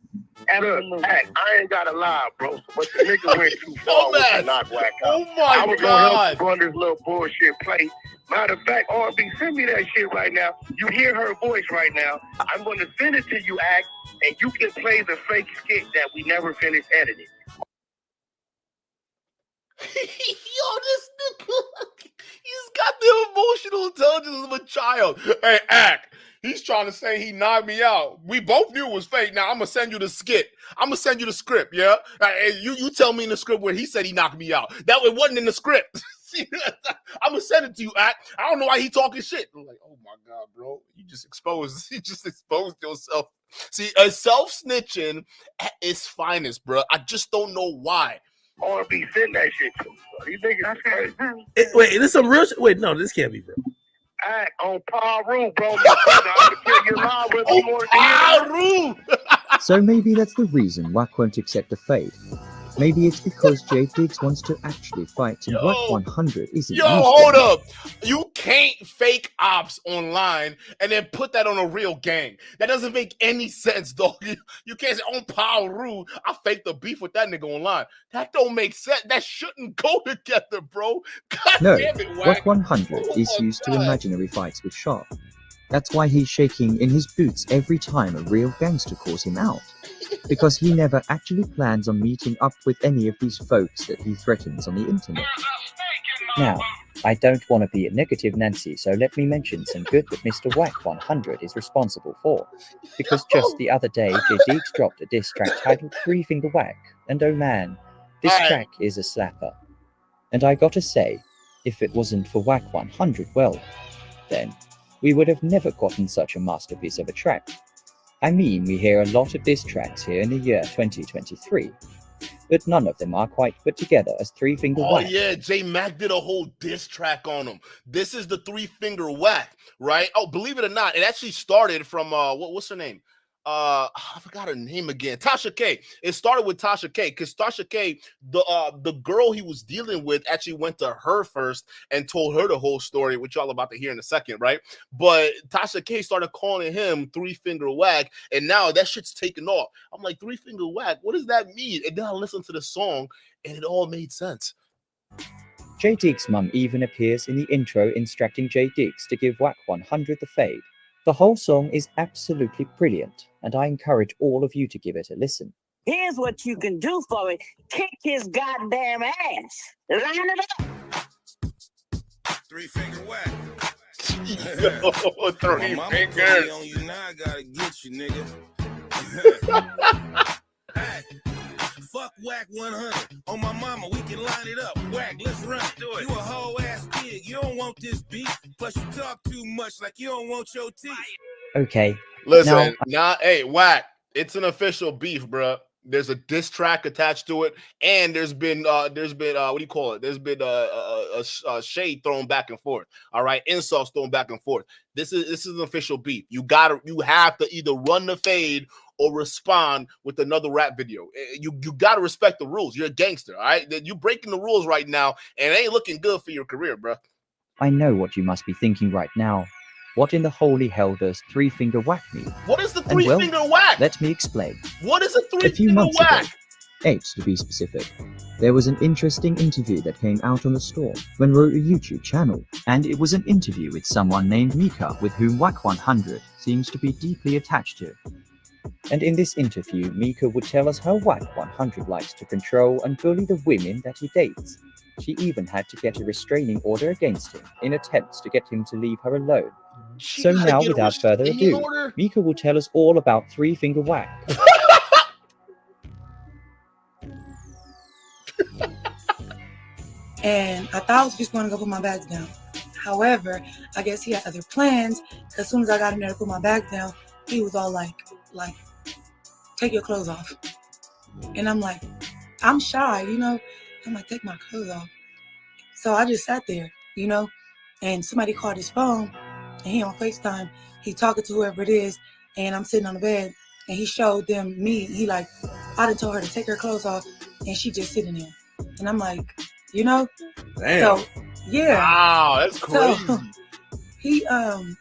Absolutely. Look, I ain't gotta lie, bro. But the nigga went too far with the knock Wack out. Oh my I was gonna help God. run this little bullshit play. Matter of fact, R&B, send me that shit right now. You hear her voice right now. I'm gonna send it to you, Act, and you can play the fake skit that we never finished editing. Yo, this nigga, he's got the emotional intelligence of a child. Hey, Act, he's trying to say he knocked me out. We both knew it was fake. Now, I'm going to send you the skit. I'm going to send you the script, yeah? You tell me in the script where he said he knocked me out. That it wasn't in the script. I'm going to send it to you, Act. I don't know why he talking shit. I'm like, oh, my God, bro. You just exposed yourself. See, a self-snitching at its finest, bro. I just don't know why. R&B, send that shit to me. You think it's crazy? Wait, is this some real shit? Wait, no, this can't be real. Act on Paru, bro. My brother, I can tell you live with me more than Paru! So maybe that's the reason Wack won't accept a fade. Maybe it's because Jay Diggs wants to actually fight and Wack 100 isn't. Yo, hold up. You can't fake ops online and then put that on a real gang. That doesn't make any sense, dog. You can't say, on Paru, I faked the beef with that nigga online. That don't make sense. That shouldn't go together, bro. God No, damn it, Wack Wack. 100 is Oh my used to God. imaginary fights with Sharp. That's why he's shaking in his boots every time a real gangster calls him out. Because he never actually plans on meeting up with any of these folks that he threatens on the internet. Now, I don't want to be a negative Nancy, so let me mention some good that Mr. Wack 100 is responsible for. Because just the other day, Jay Diggs dropped a diss track titled Three Finger Wack, and oh man, this track is a slapper. And I gotta say, if it wasn't for Wack 100, well, then we would have never gotten such a masterpiece of a track. I mean, we hear a lot of diss tracks here in the year 2023, but none of them are quite put together as Three Finger Wack. Oh yeah, J Mac did a whole diss track on him. This is the Three Finger Wack, right? Oh, believe it or not, it actually started from what's her name? I forgot her name again. Tasha K. It started with Tasha K because Tasha K, the girl he was dealing with, actually went to her first and told her the whole story, which y'all about to hear in a second, right? But Tasha K started calling him Three Finger Wack, and now that shit's taken off. I'm like, Three Finger Wack, what does that mean? And then I listened to the song, and it all made sense. Jay Diggs' mum even appears in the intro instructing Jay Diggs to give Wack 100 the fade. The whole song is absolutely brilliant, and I encourage all of you to give it a listen. Here's what you can do for it. Kick his goddamn ass. Line it up. Three Finger Wack. Yo, Three My mama Fingers. play on you, now I gotta get you, nigga. Hey, fuck Wack 100. On my mama, we can line it up. Wack, let's run. Do it. You a whole ass pig. You don't want this beef. Plus you talk too much like you don't want your teeth. Okay. Listen, hey, Wack, it's an official beef, bro. There's a diss track attached to it, and there's been what do you call it? There's been a shade thrown back and forth. All right, insults thrown back and forth. This is an official beef. You have to either run the fade or respond with another rap video. You gotta respect the rules. You're a gangster, all right? You breaking the rules right now, and it ain't looking good for your career, bro. I know what you must be thinking right now. What in the holy hell does Three Finger Wack mean? What is the Three Finger Wack? Let me explain. What is a A few Finger months Wack? ago, 8 to be specific, there was an interesting interview that came out on the store when wrote a YouTube channel, and it was an interview with someone named Mika with whom Wack 100 seems to be deeply attached to. And in this interview, Mika would tell us how Wack 100 likes to control and bully the women that he dates. She even had to get a restraining order against him in attempts to get him to leave her alone. So now, without further ado, Mika will tell us all about Three Finger Wack. And I thought I was just going to go put my bags down. However, I guess he had other plans. As soon as I got in there to put my bags down, he was all like, take your clothes off. And I'm like, I'm shy, you know. I'm like, take my clothes off. So I just sat there, you know. and somebody called his phone, and he on FaceTime. He talking to whoever it is, and I'm sitting on the bed, and he showed them me. He like, I done told her to take her clothes off, and she just sitting there, and I'm like, you know, Damn. so yeah, Wow, that's crazy. So he hung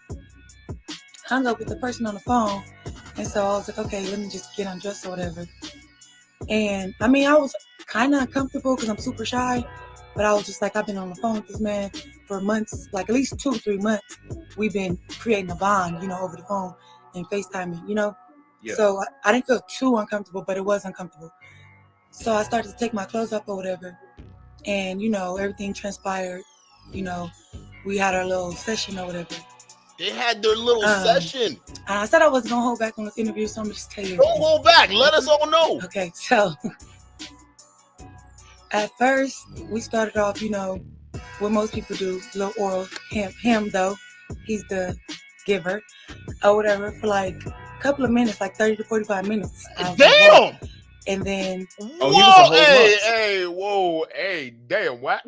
up with the person on the phone, and so I was like, okay, let me just get undressed or whatever. And I mean, I was kind of uncomfortable because I'm super shy, but I was just like, I've been on the phone with this man for months, like at least 2 or 3 months. We've been creating a bond, you know, over the phone and FaceTiming, you know. Yeah. So I didn't feel too uncomfortable, but it was uncomfortable. So I started to take my clothes off or whatever, and you know, everything transpired. You know, we had our little session or whatever. They had their little session. And I said I wasn't gonna hold back on this interview, so I'm gonna just tell you. Don't hold back. Let us all know. Okay, so at first we started off, you know, what most people do, little oral. Him though, he's the giver or whatever, for like a couple of minutes, like 30 to 45 minutes. Damn. And then whoa, hey, damn, Wack.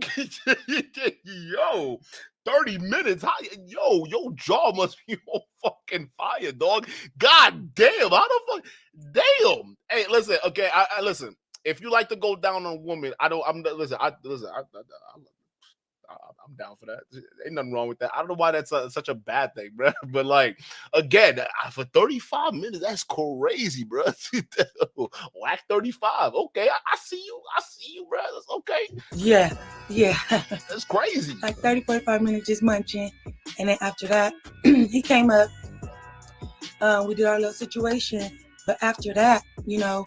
Yo, 30 minutes. Your jaw must be on fucking fire, dog. God damn, how the fuck? Damn. Hey, listen, okay, I listen. If you like to go down on a woman, I'm down for that. Ain't nothing wrong with that. I don't know why that's such a bad thing, bro. But like, again, for 35 minutes, that's crazy, bro. Wack 35. Okay, I see you, bro. That's okay. Yeah. That's crazy. Like 30, 45 minutes just munching. And then after that, he came up. We did our little situation. But after that, you know,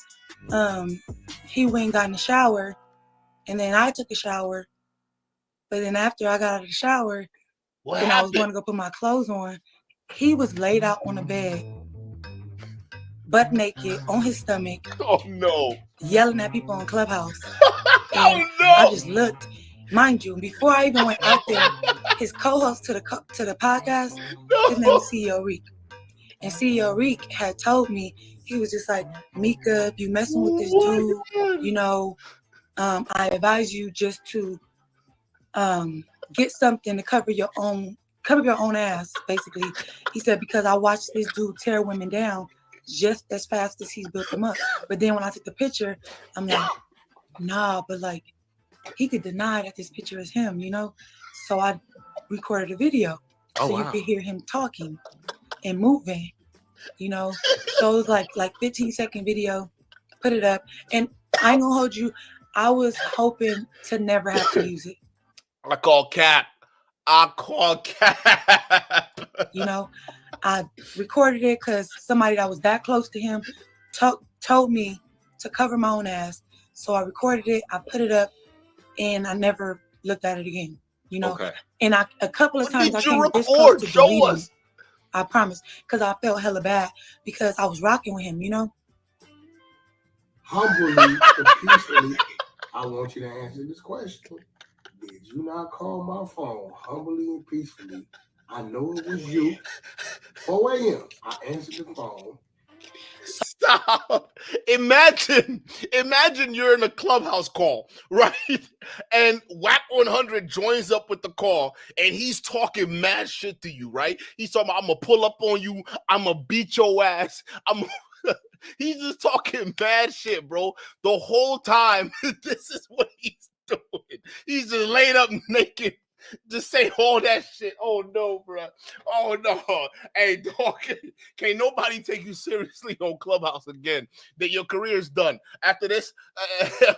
he went and got in the shower. And then I took a shower. But then after I got out of the shower, and I was going to go put my clothes on, he was laid out on the bed, butt naked, on his stomach. Oh, no. Yelling at people on Clubhouse. Oh, no. I just looked. Mind you, before I even went out there, his co-host to the podcast, his name is CEO Reek. And CEO Reek had told me, he was just like, Mika, if you messing with this dude, you know, I advise you just to get something to cover your own ass, basically. He said, because I watched this dude tear women down just as fast as he's built them up. But then when I took the picture, I'm like, nah, but like, he could deny that this picture is him, you know? So I recorded a video so you could hear him talking and moving, you know? So it was like 15-second video, put it up. And I ain't gonna hold you, I was hoping to never have to use it. I call cap. You know, I recorded it because somebody that was that close to him told me to cover my own ass. So I recorded it, I put it up, and I never looked at it again. You know, and a couple of times I came this close to deleting it. I promise, because I felt hella bad because I was rocking with him. You know. Humbly and peacefully, I want you to answer this question. Did you not call my phone humbly and peacefully? I know it was you. 4 a.m. I answered the phone. Stop. Imagine you're in a Clubhouse call, right? And Wack 100 joins up with the call and he's talking mad shit to you, right? He's talking about, I'm gonna pull up on you, I'm gonna beat your ass. He's just talking mad shit, bro. The whole time, this is what he's doing. He's just laid up naked. Just say all that shit. Oh no, bro. Oh no. Hey, dog, can't nobody take you seriously on Clubhouse again. That your career is done. After this,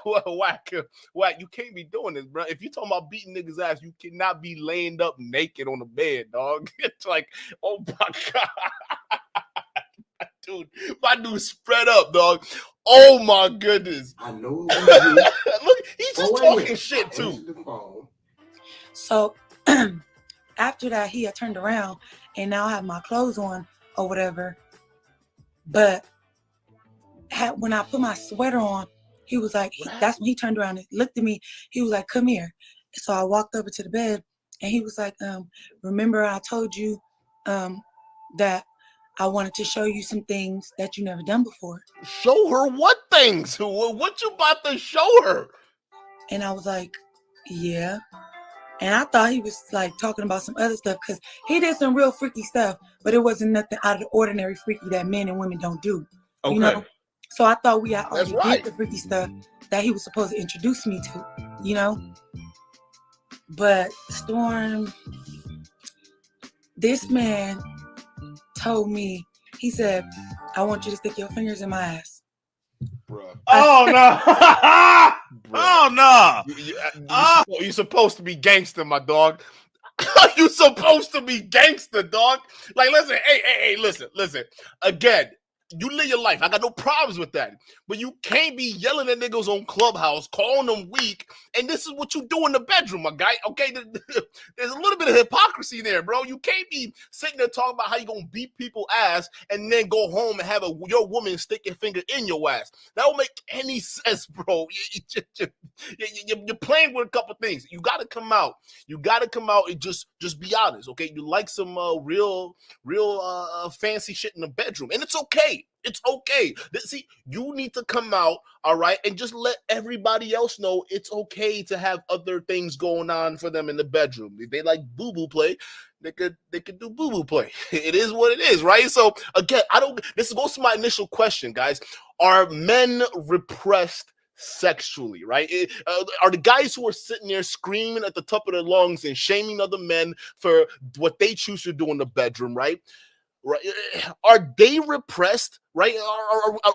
Wack, you can't be doing this, bro. If you're talking about beating niggas' ass, you cannot be laying up naked on the bed, dog. It's like, oh my God. My dude spread up, dog. Oh my goodness. I know it was you. Look, he's just talking shit too. So after that, he had turned around and now I have my clothes on or whatever. But when I put my sweater on, he was like, that's when he turned around and looked at me. He was like, come here. So I walked over to the bed and he was like, remember I told you that I wanted to show you some things that you never done before. Show her what things? What you about to show her? And I was like, yeah. And I thought he was like talking about some other stuff because he did some real freaky stuff, but it wasn't nothing out of the ordinary freaky that men and women don't do. Okay. You know? So I thought we had That's already right. did the freaky stuff that he was supposed to introduce me to, you know? But Storm, this man told me, he said, I want you to stick your fingers in my ass. Bruh. Oh no! Oh no! You're supposed to be gangster, my dog. You supposed to be gangster, dog. Like, listen, hey, listen. Again, you live your life. I got no problems with that. But you can't be yelling at niggas on Clubhouse, calling them weak, and this is what you do in the bedroom, my guy. Okay, there's a little bit of hypocrisy there, bro. You can't be sitting there talking about how you gonna beat people's ass and then go home and have your woman stick your finger in your ass. That don't make any sense, bro. You're playing with a couple things. You gotta come out. You gotta come out and just be honest, okay? You like some real fancy shit in the bedroom, and it's okay. It's okay. See, you need to come out, all right, and just let everybody else know it's okay to have other things going on for them in the bedroom. If they like boo-boo play, they could do boo-boo play. It is what it is, right? So again, this goes to my initial question, guys. Are men repressed sexually, right? Are the guys who are sitting there screaming at the top of their lungs and shaming other men for what they choose to do in the bedroom, right? Right? Are they repressed? Right?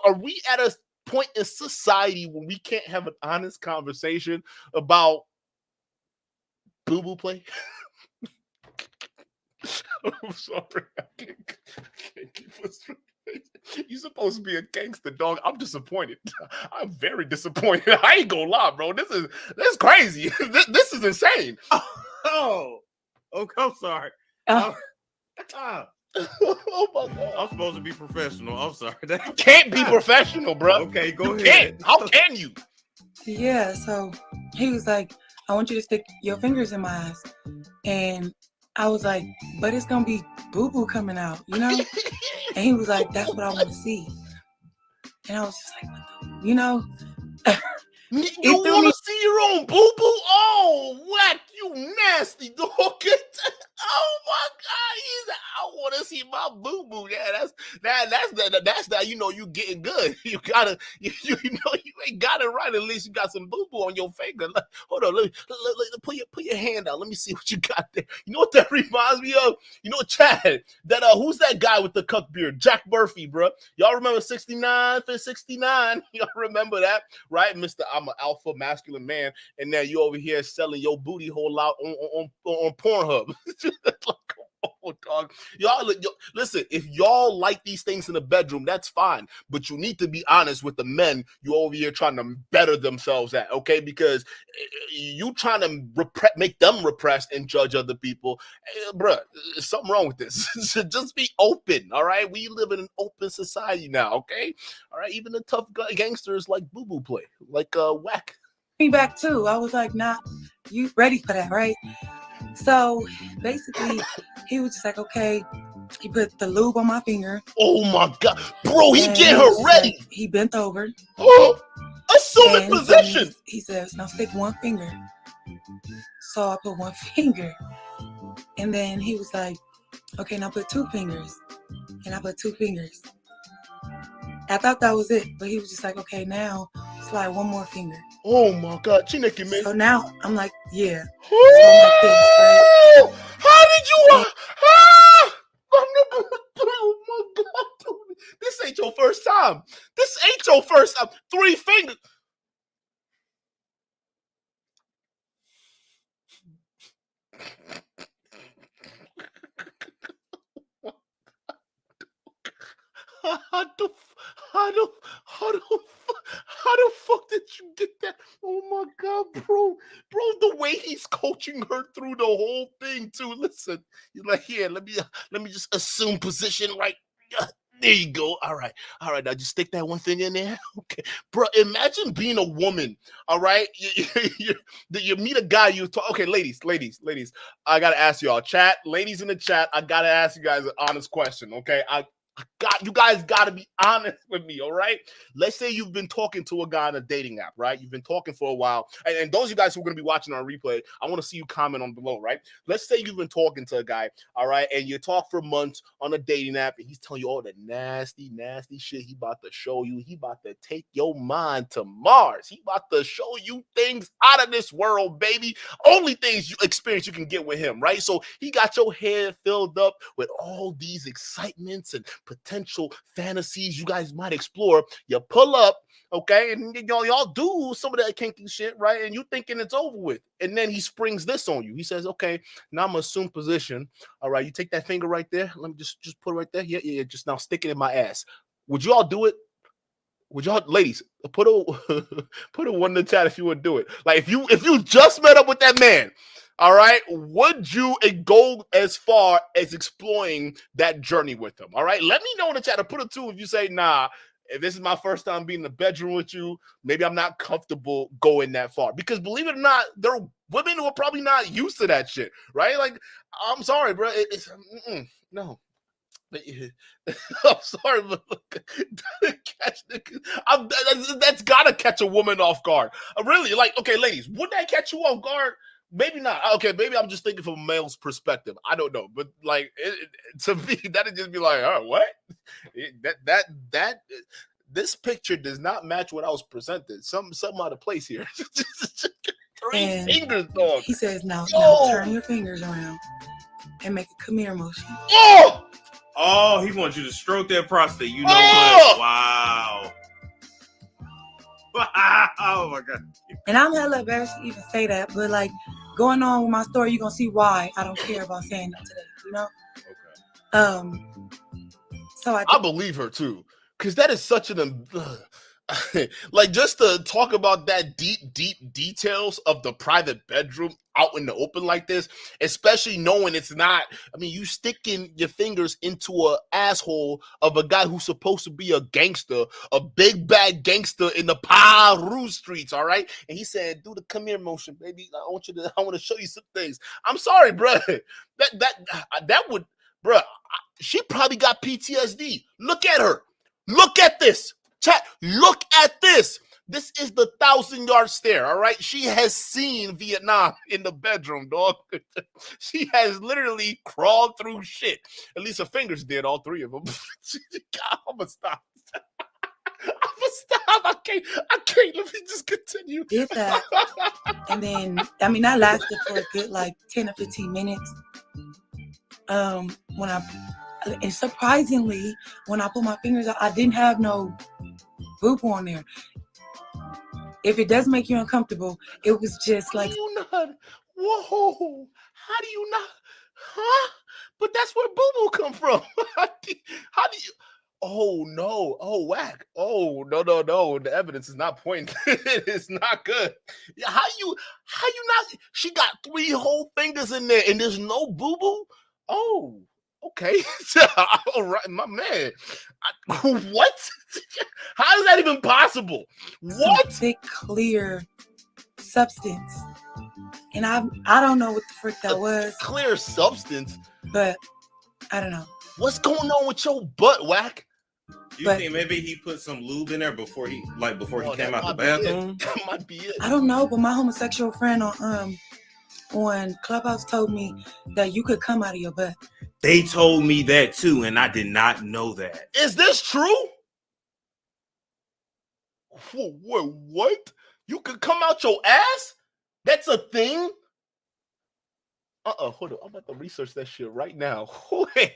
Are we at a point in society where we can't have an honest conversation about boo-boo play? I'm sorry. I can't keep a straight face. You're supposed to be a gangster, dog. I'm disappointed. I'm very disappointed. I ain't gonna lie, bro. This is crazy. This is insane. Oh, I'm sorry. Oh my God. I'm supposed to be professional. I'm sorry. You can't be professional, bro. Okay, go ahead. Can't. How can you? Yeah, so he was like, I want you to stick your fingers in my ass. And I was like, but it's going to be boo-boo coming out, you know? And he was like, that's what I want to see. And I was just like, what the, you know? You want to see your own boo-boo? Oh, Wack, you nasty dog. Oh my God, I want to see my boo-boo. Yeah, that's that. You know, you getting good. You gotta, you know, you ain't got it right. At least you got some boo-boo on your finger. Hold on, let me put your hand out. Let me see what you got there. You know what that reminds me of? You know, Chad. That who's that guy with the cuck beard? Jack Murphy, bro. Y'all remember 69 for 69? Y'all remember that, right, Mister? I'm an alpha masculine man, and now you over here selling your booty hole out on Pornhub. Oh, dog. Y'all listen, if y'all like these things in the bedroom, that's fine. But you need to be honest with the men you over here trying to better themselves at, okay? Because you trying to make them repressed and judge other people. Bruh, there's something wrong with this. Just be open, all right? We live in an open society now, okay? All right, even the tough gangsters like boo-boo play, like Wack. Me back too. I was like, nah, you ready for that, right? So basically, he was just like, okay. He put the lube on my finger. Oh my God, bro! He get her ready. Like, he bent over. Oh, assuming position. So he says, "Now stick one finger." So I put one finger, and then he was like, "Okay, now put two fingers," and I put two fingers. I thought that was it, but he was just like, "Okay, now slide one more finger." Oh my God, Chineke, man. So now I'm like, yeah. So I'm like this, right? How did you? Oh my God, dude. This ain't your first time. This ain't your first time. 3 fingers. How the fuck did you get that? Oh my God, bro, the way he's coaching her through the whole thing too. Listen, he's like, here, let me just assume position right. There you go. All right. Now just stick that one finger in there. Okay, bro. Imagine being a woman. All right, you meet a guy. You talk. Okay, ladies. I gotta ask y'all, chat. Ladies in the chat, I gotta ask you guys an honest question. Okay, You guys got to be honest with me, all right? Let's say you've been talking to a guy on a dating app, right? You've been talking for a while. And those of you guys who are going to be watching on replay, I want to see you comment on below, right? Let's say you've been talking to a guy, all right? And you talk for months on a dating app, and he's telling you all the nasty, nasty shit he about to show you. He about to take your mind to Mars. He about to show you things out of this world, baby. Only things you experience you can get with him, right? So he got your head filled up with all these excitements and potential fantasies you guys might explore. You pull up, okay, and y'all do some of that kinky shit, right? And you thinking it's over with. And then he springs this on you. He says, okay, now I'm gonna assume position. All right, you take that finger right there. Let me just put it right there. Yeah. Just now stick it in my ass. Would you all do it? Would y'all, ladies, put a one in the chat if you would do it. Like if you just met up with that man, all right, would you go as far as exploring that journey with him? All right, let me know in the chat or put a 2 if you say, nah, if this is my first time being in the bedroom with you, maybe I'm not comfortable going that far. Because believe it or not, there are women who are probably not used to that shit, right? Like, I'm sorry, bro. No. I'm sorry, but that's gotta catch a woman off guard. Really, like, okay, ladies, would that catch you off guard? Maybe not. Okay, maybe I'm just thinking from a male's perspective. I don't know, but like to me, that'd just be like, oh, what? This picture does not match what I was presented. Something out of place here. 3 fingers, dog. He says, now turn your fingers around and make a come here motion. Oh, he wants you to stroke that prostate. You know what? Wow. Oh my God. And I'm hella embarrassed to even say that, but like going on with my story, you're gonna see why I don't care about saying that today, you know? Okay. So I believe her too, because that is such an like just to talk about that deep details of the private bedroom out in the open like this, especially knowing it's not, I mean, you sticking your fingers into an asshole of a guy who's supposed to be a gangster, a big bad gangster in the Peru streets, all right? And he said, do the come here motion, baby. I want to show you some things. I'm sorry, bro. That would, bro, she probably got PTSD. Look at her. Look at this. Chat, look at this. This is the 1,000-yard stare, all right? She has seen Vietnam in the bedroom, dog. She has literally crawled through shit. At least her fingers did, all 3 of them. I'm going to stop. I can't. Let me just continue. Did that. And then, I mean, that lasted for a good, like, 10 or 15 minutes. And surprisingly, when I put my fingers out, I didn't have no boo on there. If it does make you uncomfortable, it was just like. How do you not? Whoa! How do you not? Huh? But that's where boo come from. How do you? Oh no! Oh, Wack! Oh no! The evidence is not pointing. It is not good. How you not? She got 3 whole fingers in there, and there's no boo. Oh. Okay, all right, my man. What? How is that even possible? What? Thick, clear substance, and I don't know what the frick that was. Clear substance, but I don't know. What's going on with your butt, Wack? You think maybe he put some lube in there before he came out the bathroom? That might be it. I don't know, but my homosexual friend on Clubhouse told me that you could come out of your butt. They told me that too, and I did not know that. Is this true? What? You could come out your ass? That's a thing? Hold on. I'm about to research that shit right now.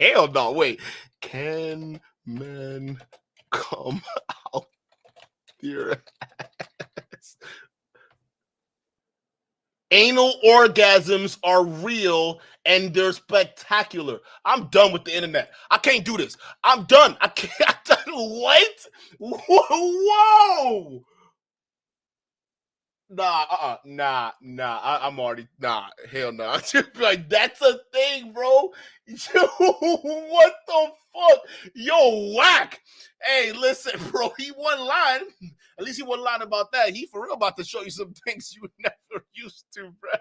Hell no. Wait. Can men come out your ass? Anal orgasms are real and they're spectacular. I'm done with the internet. I can't do this. I'm done. I can't. What? Whoa. Nah. I'm already, hell no. Like, that's a thing, bro. What the fuck? Yo, Wack. Hey, listen, bro. He wasn't lying. At least he wasn't lying about that. He for real about to show you some things you never used to, bro.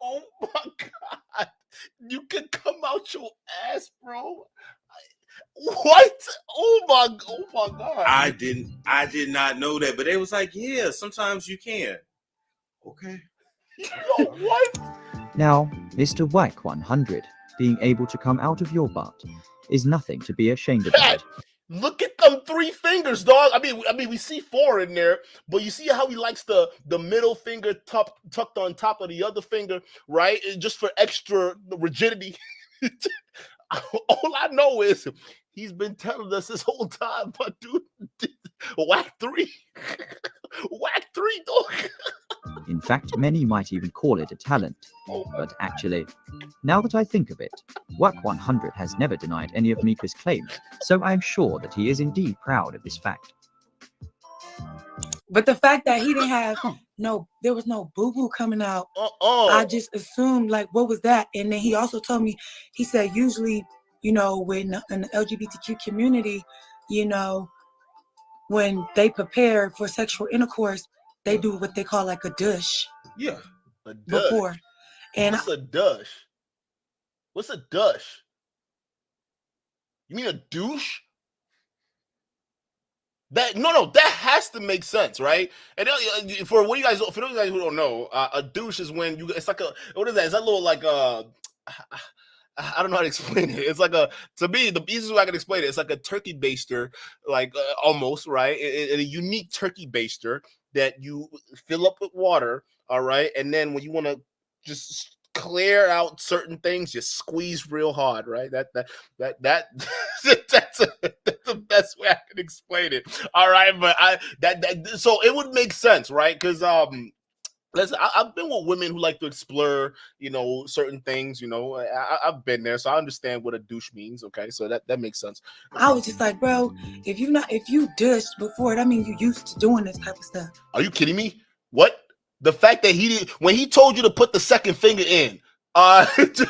Oh my God. You can come out your ass, bro. What? my God. I did not know that, but they was like, yeah, sometimes you can. Okay. Yo, what? Now, Mr. Wack 100, being able to come out of your butt is nothing to be ashamed about. Look at them 3 fingers, dog. I mean, we see 4 in there, but you see how he likes the middle finger tucked on top of the other finger, right? Just for extra rigidity. All I know is he's been telling us this whole time, but dude, Wack 3, Wack 3, dog. In fact, many might even call it a talent. But actually, now that I think of it, Wack 100 has never denied any of Mika's claims, so I am sure that he is indeed proud of this fact. But the fact that he didn't have there was no boo-boo coming out, I just assumed, like, what was that? And then he also told me, he said, usually, when in the LGBTQ community, when they prepare for sexual intercourse, they do what they call like a douche. Yeah. A douche. Before. And what's a douche? What's a douche? You mean a douche? That has to make sense, right? And for those guys who don't know, a douche is when it's like what is that? Is that little like I don't know how to explain it. It's like to me, the easiest way I can explain it, it's like a turkey baster, like almost, right? A unique turkey baster that you fill up with water, all right? And then when you want to just clear out certain things, you squeeze real hard, right? That's the best way I can explain it. All right, but so it would make sense, right? Because listen, I've been with women who like to explore, certain things. I've been there, so I understand what a douche means. Okay, so that makes sense. I was just like, bro, if you douched before, that means you used to doing this type of stuff. Are you kidding me? What? The fact that when he told you to put the second finger in,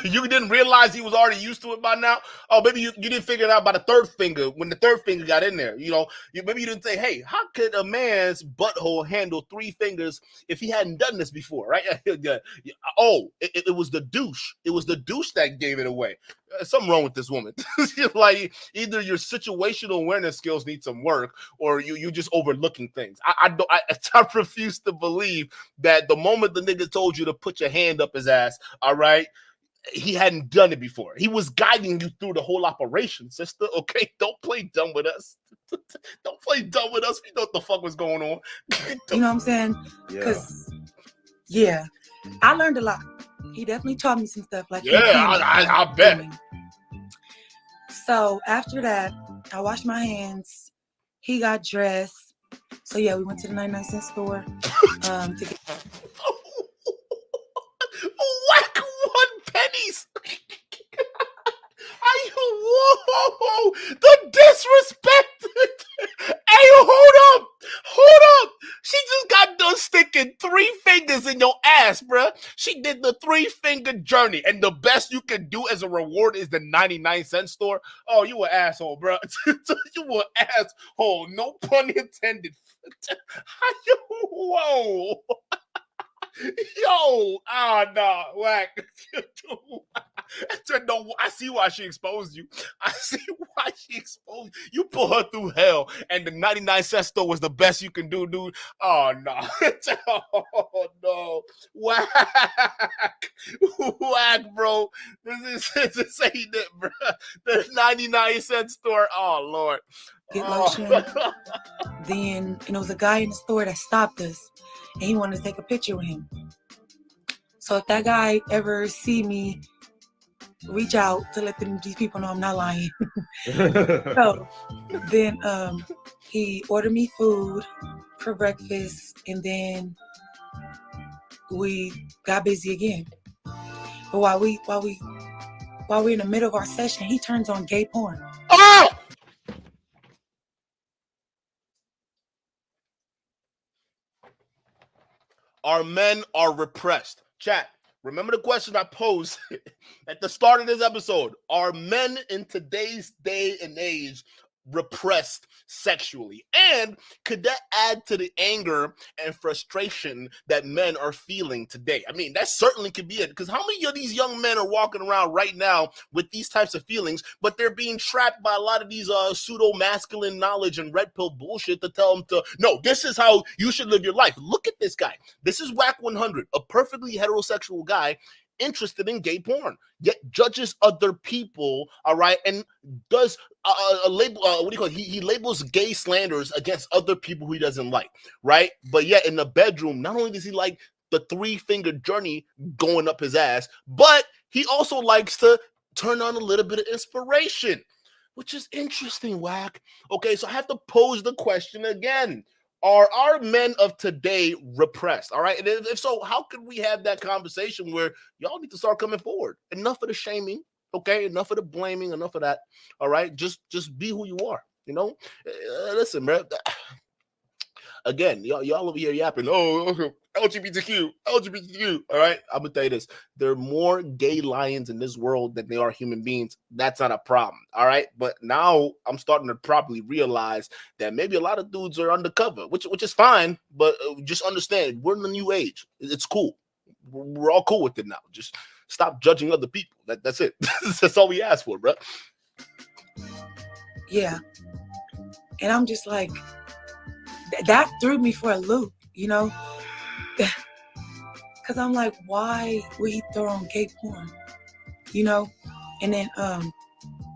you didn't realize he was already used to it by now. Oh, maybe you didn't figure it out by the third finger when the third finger got in there. Maybe you didn't say, hey, how could a man's butthole handle 3 fingers if he hadn't done this before, right? Oh, it was the douche. It was the douche that gave it away. Something wrong with this woman. Like either your situational awareness skills need some work, or you just overlooking things. I refuse to believe that the moment the nigga told you to put your hand up his ass, all right, he hadn't done it before. He was guiding you through the whole operation, sister. Okay, don't play dumb with us. Don't play dumb with us. We know what the fuck was going on. You know what I'm saying? Because I learned a lot. He definitely taught me some stuff. Like I bet. So after that, I washed my hands. He got dressed. So we went to the 99-cent store to get Wack 1 pennies. Whoa, the disrespect. Hey, hold up. She just got done sticking 3 fingers in your ass, bruh. She did the 3-finger journey, and the best you can do as a reward is the 99-cent store. Oh, you an asshole, bruh. You an asshole. No pun intended. Whoa. Yo, nah, Wack. No, I see why she exposed you. You put her through hell, and the 99-cent store was the best you can do, dude. Oh, no. Oh, no. Wack, bro. This ain't it, bro. The 99-cent store. Oh, Lord. Get lotion. Then, it was a guy in the store that stopped us, and he wanted to take a picture with him. So if that guy ever see me, reach out to let these people know I'm not lying. So then he ordered me food for breakfast, and then we got busy again. But while we're in the middle of our session, he turns on gay porn. Oh! Our men are repressed. Chat, remember the question I posed at the start of this episode. Are men in today's day and age repressed sexually? And could that add to the anger and frustration that men are feeling today? I mean, that certainly could be it, because how many of these young men are walking around right now with these types of feelings, but they're being trapped by a lot of these pseudo-masculine knowledge and red pill bullshit to tell them to, no, this is how you should live your life. Look at this guy. This is Wack 100, a perfectly heterosexual guy interested in gay porn, yet judges other people, all right, and does a label, what do you call it? He labels gay slanders against other people who he doesn't like, right? But yet in the bedroom, not only does he like the 3-finger journey going up his ass, but he also likes to turn on a little bit of inspiration, which is interesting, Wack. Okay, so I have to pose the question again. Are our men of today repressed? All right. And if so, how could we have that conversation where y'all need to start coming forward? Enough of the shaming. Okay. Enough of the blaming. Enough of that. All right. Just be who you are. You know, listen, man. Again, y'all over here yapping. Oh, LGBTQ. All right. I'm going to tell you this. There are more gay lions in this world than there are human beings. That's not a problem. All right. But now I'm starting to probably realize that maybe a lot of dudes are undercover, which is fine. But just understand, we're in the new age. It's cool. We're all cool with it now. Just stop judging other people. That's it. That's all we ask for, bro. Yeah. And I'm just like, that threw me for a loop, you know? Because I'm like, why would he throw on gay porn? You know? And then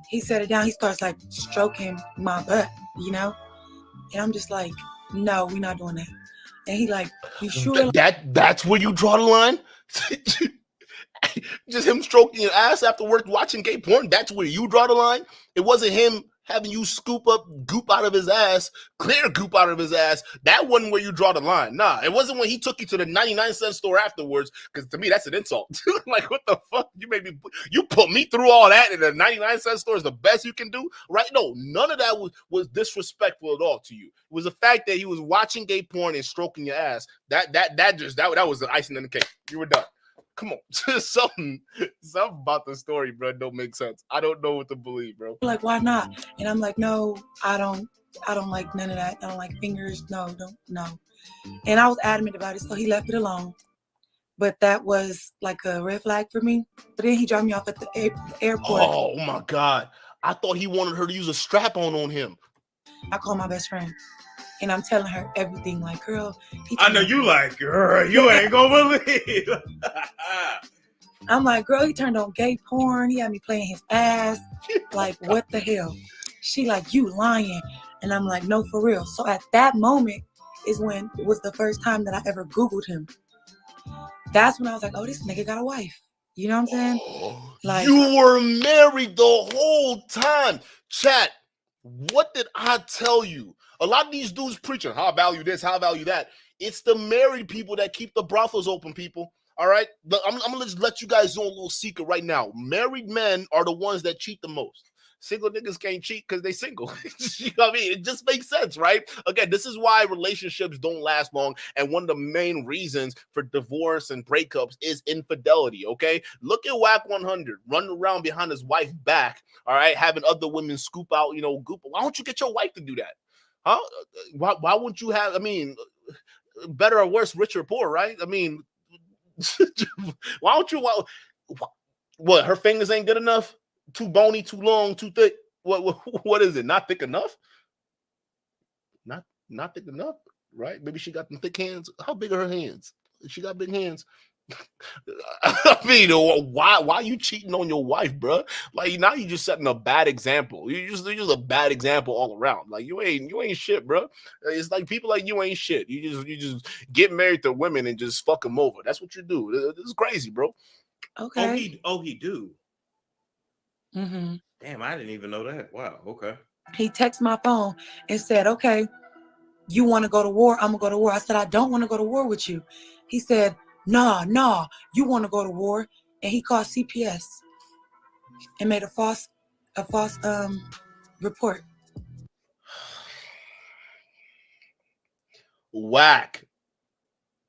he set it down. He starts like stroking my butt, you know? And I'm just like, no, we're not doing that. And he like, you sure? That's where you draw the line? Just him stroking your ass after work watching gay porn? That's where you draw the line? It wasn't him having you scoop up goop out of his ass, clear goop out of his ass. That wasn't where you draw the line. Nah, it wasn't when he took you to the 99-cent store afterwards, because to me, that's an insult. Like, what the fuck? You put me through all that, and the 99-cent store is the best you can do? Right? No, none of that was disrespectful at all to you. It was the fact that he was watching gay porn and stroking your ass. That was the icing on the cake. You were done. Come on, something about the story, bro, don't make sense. I don't know what to believe, bro. Like, why not? And I'm like, no, I don't like none of that. I don't like fingers. No. And I was adamant about it, so he left it alone. But that was like a red flag for me. But then he dropped me off at the airport. Oh my God. I thought he wanted her to use a strap-on on him. I called my best friend. And I'm telling her everything, like, girl. I know you like, girl, you ain't gonna believe. I'm like, girl, he turned on gay porn. He had me playing his ass. Like, what the hell? She like, you lying. And I'm like, no, for real. So at that moment is when it was the first time that I ever Googled him. That's when I was like, oh, this nigga got a wife. You know what I'm saying? Like, you were married the whole time. Chat, what did I tell you? A lot of these dudes preaching, how I value this, how I value that. It's the married people that keep the brothels open, people. All right? I'm going to just let you guys know a little secret right now. Married men are the ones that cheat the most. Single niggas can't cheat because they single. You know what I mean? It just makes sense, right? Again, this is why relationships don't last long. And one of the main reasons for divorce and breakups is infidelity, okay? Look at Wack 100 running around behind his wife's back, all right? Having other women scoop out, goop. Why don't you get your wife to do that? Huh? Why wouldn't you have, better or worse, rich or poor, right? Why don't you, what, her fingers ain't good enough? Too bony, too long, too thick? What is it? Not thick enough? Not thick enough, right? Maybe she got them thick hands. How big are her hands? She got big hands. Why are you cheating on your wife, bro? Like, now you're just setting a bad example. You're just a bad example all around. Like, you ain't shit, bro. It's like people like you ain't shit. You just get married to women and just fuck them over. That's what you do. This is crazy, bro. Okay. He do. Mm-hmm. Damn, I didn't even know that. Wow. Okay. He texted my phone and said, okay, you want to go to war? I'm going to go to war. I said, I don't want to go to war with you. He said, nah, you want to go to war. And he called CPS and made a false report. Wack.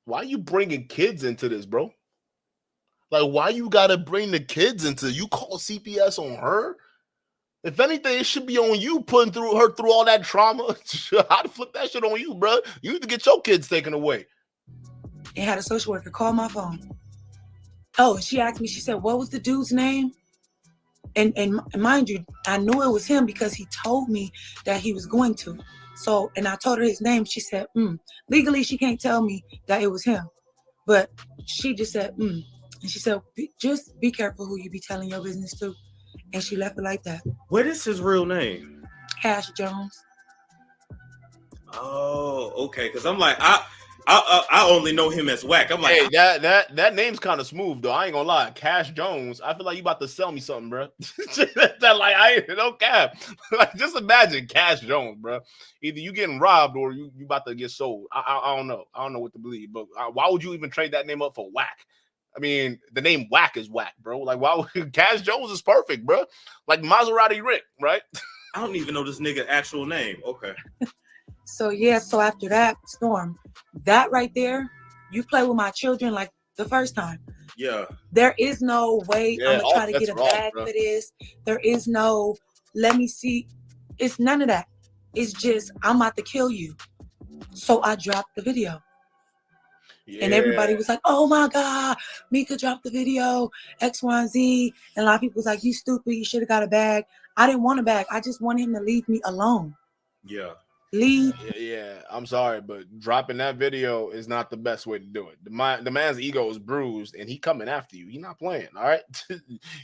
Why are you bringing kids into this, bro? Like, why you got to bring the kids into, you call CPS on her? If anything, it should be on you putting her through all that trauma. I'd flip that shit on you, bro. You need to get your kids taken away. And had a social worker call my phone. Oh, and she asked me, she said, what was the dude's name? And mind you, I knew it was him because he told me that he was going to. So, and I told her his name. She said, legally, she can't tell me that it was him. But she just said, And she said, just be careful who you be telling your business to. And she left it like that. What is his real name? Cash Jones. Oh, okay. Because I'm like, I only know him as Wack. I'm like, hey, that name's kind of smooth though. I ain't gonna lie. Cash Jones. I feel like you about to sell me something, bro. That like I ain't no cap. Like just imagine Cash Jones, bro. Either you getting robbed or you about to get sold. I don't know. I don't know what to believe. But why would you even trade that name up for Wack? I mean, the name Wack is Wack, bro. Like, why would Cash Jones is perfect, bro. Like Maserati Rick, right? I don't even know this nigga actual name. Okay. So yeah, so after that storm, that right there, you play with my children like the first time. Yeah. There is no way I'm gonna try to get a bag bro. for this. There is no let me see. It's none of that. It's just I'm about to kill you. So I dropped the video. Yeah. And everybody was like, oh my God, Mika dropped the video, X, Y, and Z. And a lot of people was like, you stupid, you should have got a bag. I didn't want a bag. I just wanted him to leave me alone. Yeah. Leave. Yeah, I'm sorry, but dropping that video is not the best way to do it. The man's ego is bruised and he coming after you. He's not playing, all right?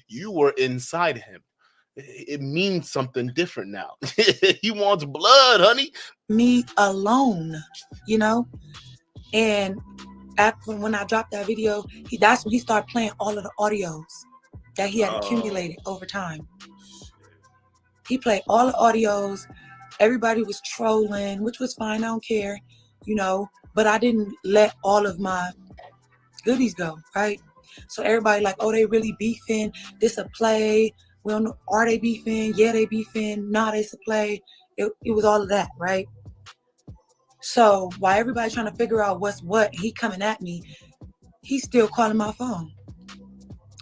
You were inside him. It means something different now. He wants blood, honey. Me alone, you know? And after when I dropped that video, that's when he started playing all of the audios that he had accumulated over time. He played all the audios. Everybody was trolling, which was fine. I don't care, you know, but I didn't let all of my goodies go, right? So everybody like, oh, they really beefing. This a play. We don't know. Are they beefing? Yeah, they beefing. Nah, it's a play. It was all of that, right? So while everybody's trying to figure out what's what, he coming at me, he's still calling my phone.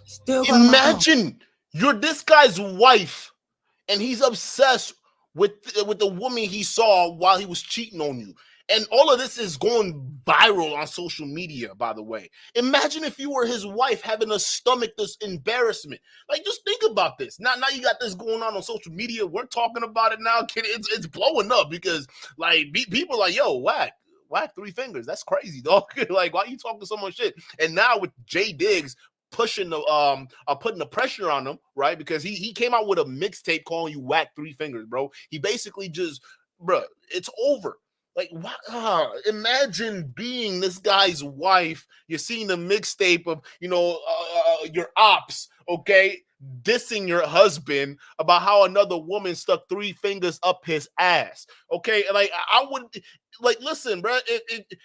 Still calling Imagine my phone. You're this guy's wife and he's obsessed with the woman he saw while he was cheating on you. And all of this is going viral on social media, by the way. Imagine if you were his wife having to stomach this embarrassment. Like, just think about this. Now you got this going on social media. We're talking about it now. It's blowing up because, like, people are like, yo, Wack 3 fingers. That's crazy, dog. Like, why are you talking so much shit? And now with Jay Diggs pushing the putting the pressure on him, right? Because he came out with a mixtape calling you Wack 3 fingers, bro. He basically just, bro, it's over. Like, imagine being this guy's wife. You're seeing the mixtape of, your ops, okay, dissing your husband about how another woman stuck 3 fingers up his ass, okay? Like, I would, like, listen, bro.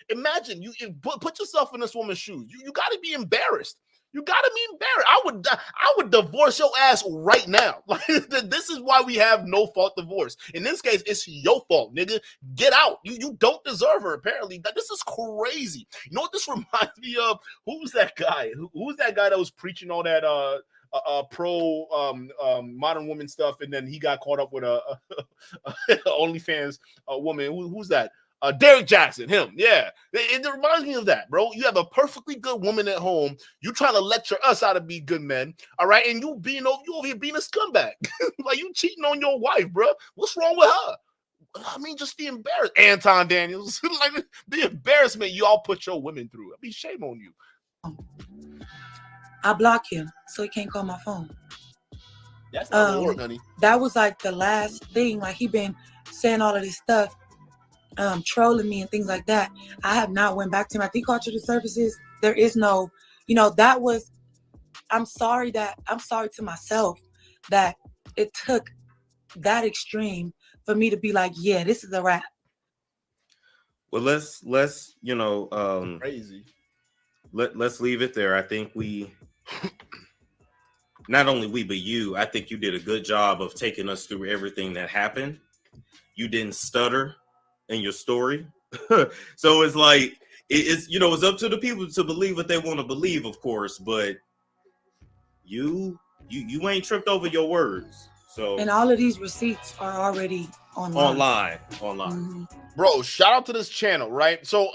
Imagine you put yourself in this woman's shoes. You got to be embarrassed. You gotta be embarrassed. I would divorce your ass right now. Like, this is why we have no fault divorce. In this case, it's your fault, nigga. Get out. You don't deserve her. Apparently, this is crazy. You know what this reminds me of? Who's that guy? Who's that guy that was preaching all that pro modern woman stuff, and then he got caught up with a OnlyFans woman? Who's that? Derek Jackson, him, yeah. It reminds me of that, bro. You have a perfectly good woman at home. You trying to lecture us how to be good men, all right? And you over here being a scumbag. Like, you cheating on your wife, bro. What's wrong with her? I mean, just the embarrassment. Anton Daniels, like the embarrassment you all put your women through. I mean, shame on you. I block him so he can't call my phone. That's not gonna work, honey. That was like the last thing. Like, he been saying all of this stuff. Trolling me and things like that. I have not went back to him. I think cultural services, there is no, that was, I'm sorry to myself that it took that extreme for me to be like, yeah, this is a wrap. Well, let's crazy. Let's leave it there. I think not only we, but you, I think you did a good job of taking us through everything that happened. You didn't stutter in your story. So it's like, it's up to the people to believe what they want to believe, of course, but you ain't tripped over your words. So And all of these receipts are already online. Online. Bro, shout out to this channel, right? So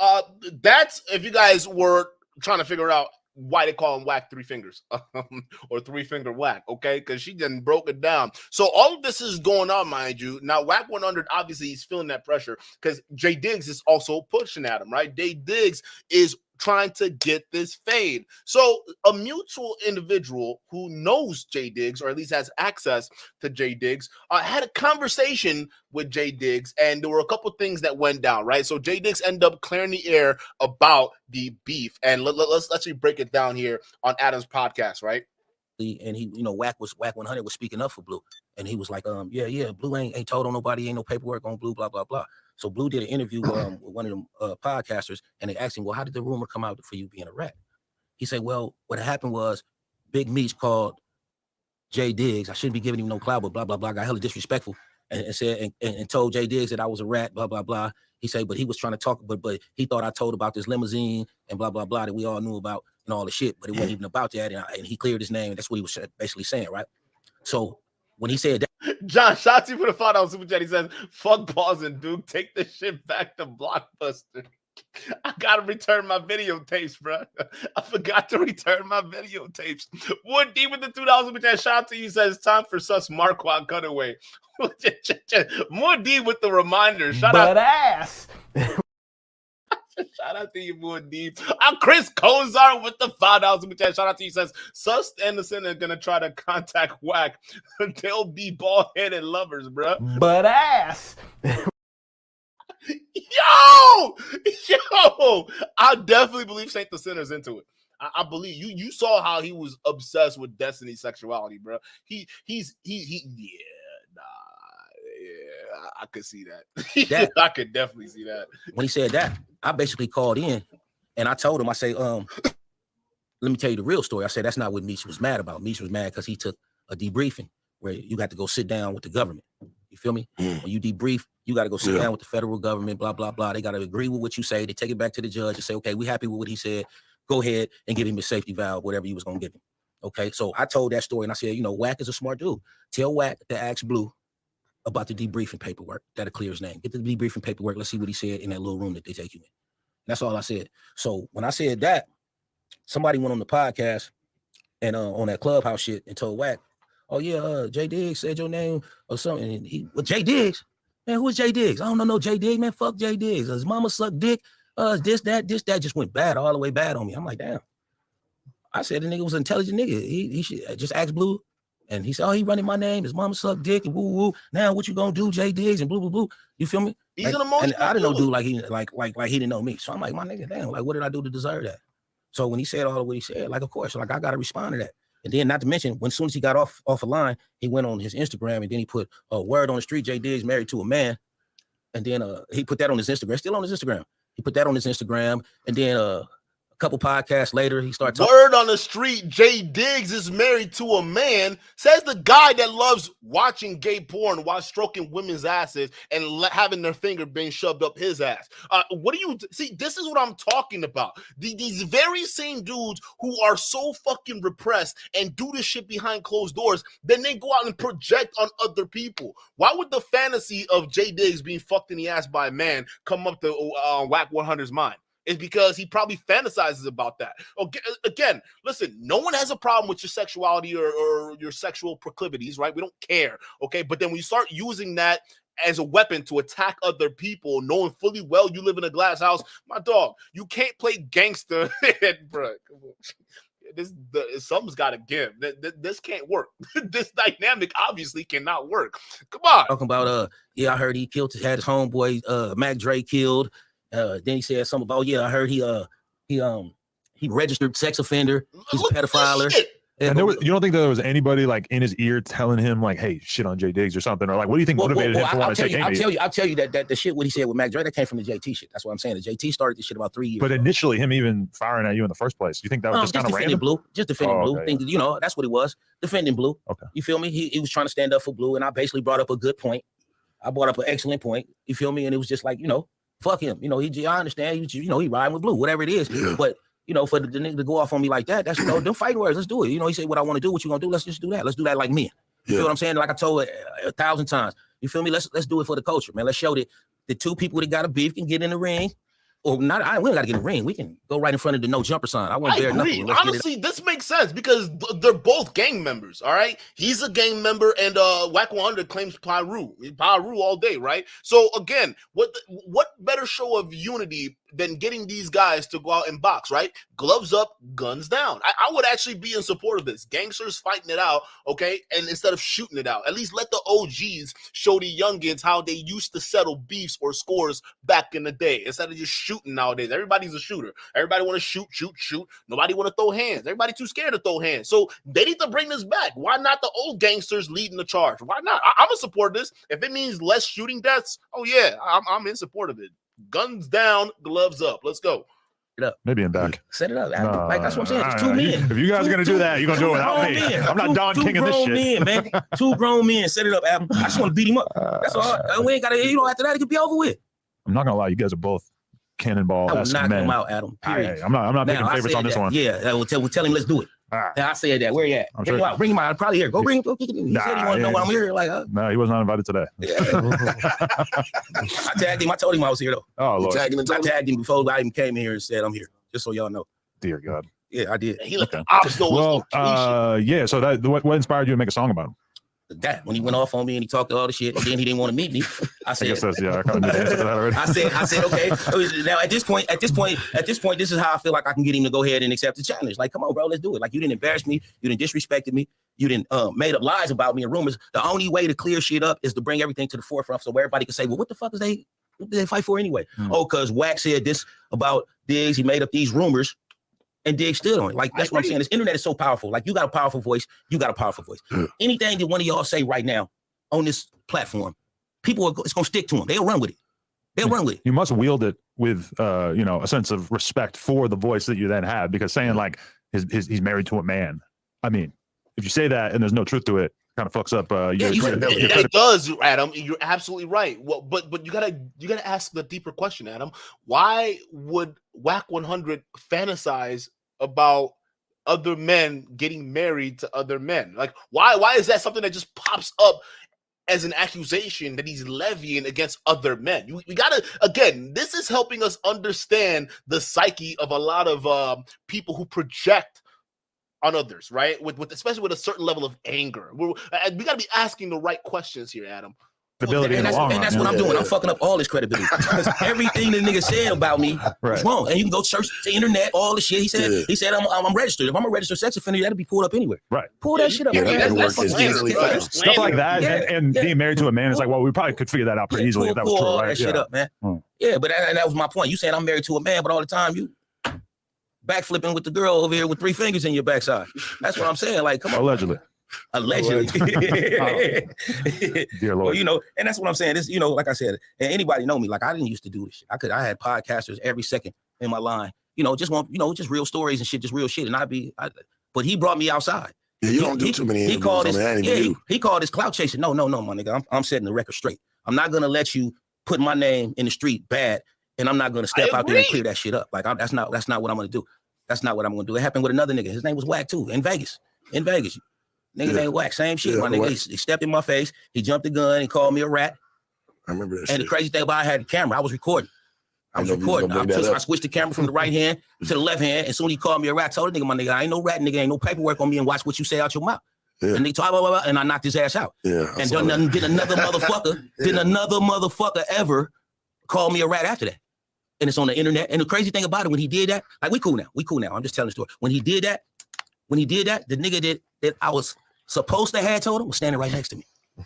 that's if you guys were trying to figure out why they call him Wack Three Fingers or Three Finger Wack, okay? Because she done broke it down. So all of this is going on, mind you. Now, Wack 100, obviously, he's feeling that pressure because Jay Diggs is also pushing at him, right? Jay Diggs is trying to get this fade. So a mutual individual who knows Jay Diggs, or at least has access to Jay Diggs, had a conversation with Jay Diggs, and there were a couple things that went down, right? So Jay Diggs ended up clearing the air about the beef, and let's actually break it down here on Adam's podcast, right? And he, Wack 100 was speaking up for Blue, and he was like, yeah, Blue ain't told on nobody, ain't no paperwork on Blue, blah blah blah. So Blue did an interview with one of them podcasters, and they asked him, well, how did the rumor come out for you being a rat? He said, well, what happened was Big Meech called Jay Diggs. I shouldn't be giving him no clout, but blah blah blah. Got hella disrespectful and said and told Jay Diggs that I was a rat, blah blah blah. He said, but he was trying to talk, but he thought I told about this limousine and blah blah blah that we all knew about and all the shit, but it wasn't even about that. And he cleared his name. And that's what he was basically saying, right? So when he said that, John Shotzi for the $5 super chat. He says, "Fuck Balls and Duke, take this shit back to Blockbuster." I gotta return my videotapes, bro. I forgot to return my videotapes. Wood D with the $2 super chat. Shout out to you. Says time for sus Marquand cutaway. More D with the reminder. Shout out ass. Shout out to you, Wood D. I'm Chris Kozar with the $5 super chat. Shout out to you. Says Sus Anderson are gonna try to contact Wack. They'll be bald-headed lovers, bro. But ass. Yo, I definitely believe Saint the Sinner's into it. I believe you saw how he was obsessed with Destiny's sexuality, bro. Yeah, I could see that. I could definitely see that. when he said that, I basically called in and I told him, I say, let me tell you the real story. I said, that's not what Meech was mad about. Meech was mad because he took a debriefing where you got to go sit down with the government. You feel me? When you debrief, you got to go sit down with the federal government, blah, blah, blah. They got to agree with what you say. They take it back to the judge and say, okay, we happy with what he said. Go ahead and give him his safety valve, whatever you was going to give him. Okay, so I told that story and I said, Wack is a smart dude. Tell Wack to ask Blue about the debriefing paperwork. That'll clear his name. Get the debriefing paperwork. Let's see what he said in that little room that they take you in. That's all I said. So when I said that, somebody went on the podcast and on that Clubhouse shit and told Wack, oh yeah, Jay Diggs said your name or something. And Jay Diggs? Man, who is Jay Diggs? I don't know no Jay Diggs, man. Fuck Jay Diggs. His mama sucked dick. This, that just went bad, all the way bad on me. I'm like, damn. I said the nigga was an intelligent nigga. He should just ask Blue. And he said, oh, he running my name. His mama sucked dick and woo woo. Now what you gonna do, Jay Diggs and blue. You feel me? He's an emotional and I didn't know dude like he didn't know me. So I'm like, my nigga, damn, like what did I do to deserve that? So when he said all of what he said, like of course, like I gotta respond to that. And then not to mention, as soon as he got off a line, he went on his Instagram and then he put a word on the street, Jay Diggs married to a man. And then he put that on his Instagram, still on his Instagram. He put that on his Instagram. And then a couple podcasts later, he started talking. Word on the street, Jay Diggs is married to a man, says the guy that loves watching gay porn while stroking women's asses and having their finger being shoved up his ass. What do you see? This is what I'm talking about. These very same dudes who are so fucking repressed and do this shit behind closed doors, then they go out and project on other people. Why would the fantasy of Jay Diggs being fucked in the ass by a man come up to Wack 100's mind? Is because he probably fantasizes about that. Okay, again, listen, no one has a problem with your sexuality or your sexual proclivities, right? We don't care, okay? But then when you start using that as a weapon to attack other people, knowing fully well you live in a glass house, my dog, you can't play gangster, bro. Come on. Something's got to give. This can't work. This dynamic obviously cannot work. Come on. Talking about, I heard he had his homeboy, Mac Dre killed. Then he said something about, I heard he registered sex offender. He's a pedophile. And you don't think that there was anybody like in his ear telling him like, "Hey, shit on Jay Diggs" or something, or like, what do you think motivated him to want to take aim? I'll tell you that the shit what he said with Mac Dre, that came from the JT shit. That's what I'm saying. The JT started this shit about 3 years. But initially, him even firing at you in the first place, you think that was just kind of random? Blue, just defending Blue. Okay, that's what it was. Defending Blue. Okay. You feel me? He was trying to stand up for Blue, and I basically brought up a good point. I brought up an excellent point. You feel me? And it was just like, fuck him. I understand. He riding with Blue, whatever it is. Yeah. But for the nigga to go off on me like that, that's them fighting words. Let's do it. He said, "What I want to do, what you gonna do? Let's just do that. Let's do that like men." Yeah. feel what I'm saying? Like I told it 1,000 times. You feel me? Let's do it for the culture, man. Let's show that the two people that got a beef can get in the ring. Or not, we don't got to get in the ring. We can go right in front of the no jumper sign. I won't bear nothing. Honestly, this makes sense because they're both gang members. All right, he's a gang member, and Wack 100 claims Paru all day, right? So again, what better show of unity than getting these guys to go out and box, right? Gloves up, guns down. I would actually be in support of this. Gangsters fighting it out, okay? And instead of shooting it out, at least let the OGs show the youngins how they used to settle beefs or scores back in the day instead of just shooting nowadays. Everybody's a shooter. Everybody want to shoot. Nobody want to throw hands. Everybody too scared to throw hands. So they need to bring this back. Why not the old gangsters leading the charge? Why not? I'm in support of this. If it means less shooting deaths, oh yeah, I'm in support of it. Guns down, gloves up. Let's go. It up. Maybe in back. Set it up. Like that's what I'm saying. It's 2 men. If you guys are gonna do that, you're gonna do it without me. I'm not Don King of this shit. 2 grown men, man. 2 grown men. Set it up, Adam. I just want to beat him up. That's all. We ain't gotta. After that, it could be over with. I'm not gonna lie. You guys are both cannonball. I will knock him out, Adam. Period. I'm not picking favorites on this one. Yeah, we'll tell him. Let's do it. I said that.Here he at? Bring him out. Bring him out. I'm probably here. Go bring him. He said he want to know why I'm here. Like, no, he was not invited today. Yeah. I tagged him. I told him I was here though. Oh Lord. I tagged him before I even came here and said I'm here. Just so y'all know. Dear God. Yeah, I did. He looked Well, yeah. So what inspired you to make a song about him? That when he went off on me and he talked all the shit, and then he didn't want to meet me. I said, I kind of knew the answer to that already. I said, okay. Now at this point, this is how I feel like I can get him to go ahead and accept the challenge. Like, come on, bro, let's do it. Like, you didn't embarrass me, you didn't disrespect me, you didn't made up lies about me and rumors. The only way to clear shit up is to bring everything to the forefront, so everybody can say, well, what the fuck what did they fight for anyway? Oh, because Wack said this about Diggs. He made up these rumors. And Diggs stood on it. Like, that's what I'm saying. This internet is so powerful. Like, you got a powerful voice. You got a powerful voice. Anything that one of y'all say right now on this platform, people it's going to stick to them. They'll run with it. They'll run with it. You must wield it with, a sense of respect for the voice that you then have, because saying like he's married to a man. I mean, if you say that and there's no truth to it, kind of fucks up your credibility. It does, Adam. You're absolutely right. Well, but you gotta ask the deeper question, Adam. Why would Wack 100 fantasize about other men getting married to other men? Like, why is that something that just pops up as an accusation that he's levying against other men? We gotta, again, this is helping us understand the psyche of a lot of people who project on others, right? With especially with a certain level of anger. We gotta be asking the right questions here, Adam. And that's what I'm doing. I'm fucking up all this credibility. Because everything the nigga said about me was wrong. And you can go search the internet, all the shit. He said I'm registered. If I'm a registered sex offender, that'll be pulled up anywhere. Right. Pull that shit up. Stuff like that. And being married to a man is like, well, we probably could figure that out pretty easily if that was true, right? That shit up, man. Yeah, but that was my point. You saying I'm married to a man, but all the time you backflipping with the girl over here with 3 fingers in your backside. That's what I'm saying. Like, come on. Allegedly. Dear Lord. Well, and that's what I'm saying. This, like I said, and anybody know me, like I didn't used to do this shit. I had podcasters every second in my line, just real stories and shit, just real shit. And but he brought me outside. Yeah, you don't do too many interviews. He called this clout chasing. No, my nigga. I'm setting the record straight. I'm not gonna let you put my name in the street bad, and I'm not gonna step out there and clear that shit up. Like that's not what I'm gonna do. That's not what I'm gonna do. It happened with another nigga. His name was Wack too, in Vegas. Nigga named Wack, same shit. My nigga, he stepped in my face. He jumped the gun and called me a rat. I remember that. And the crazy thing about I had the camera, I was recording. I switched the camera from the right hand to the left hand. And soon he called me a rat. I told the nigga, my nigga, I ain't no rat, nigga. Ain't no paperwork on me, and watch what you say out your mouth. Yeah. And they talk about, and I knocked his ass out. Yeah. And did another motherfucker ever call me a rat after that. And it's on the internet. And the crazy thing about it, when he did that, like we cool now. I'm just telling the story. When he did that, the nigga that I was supposed to have told him was standing right next to me.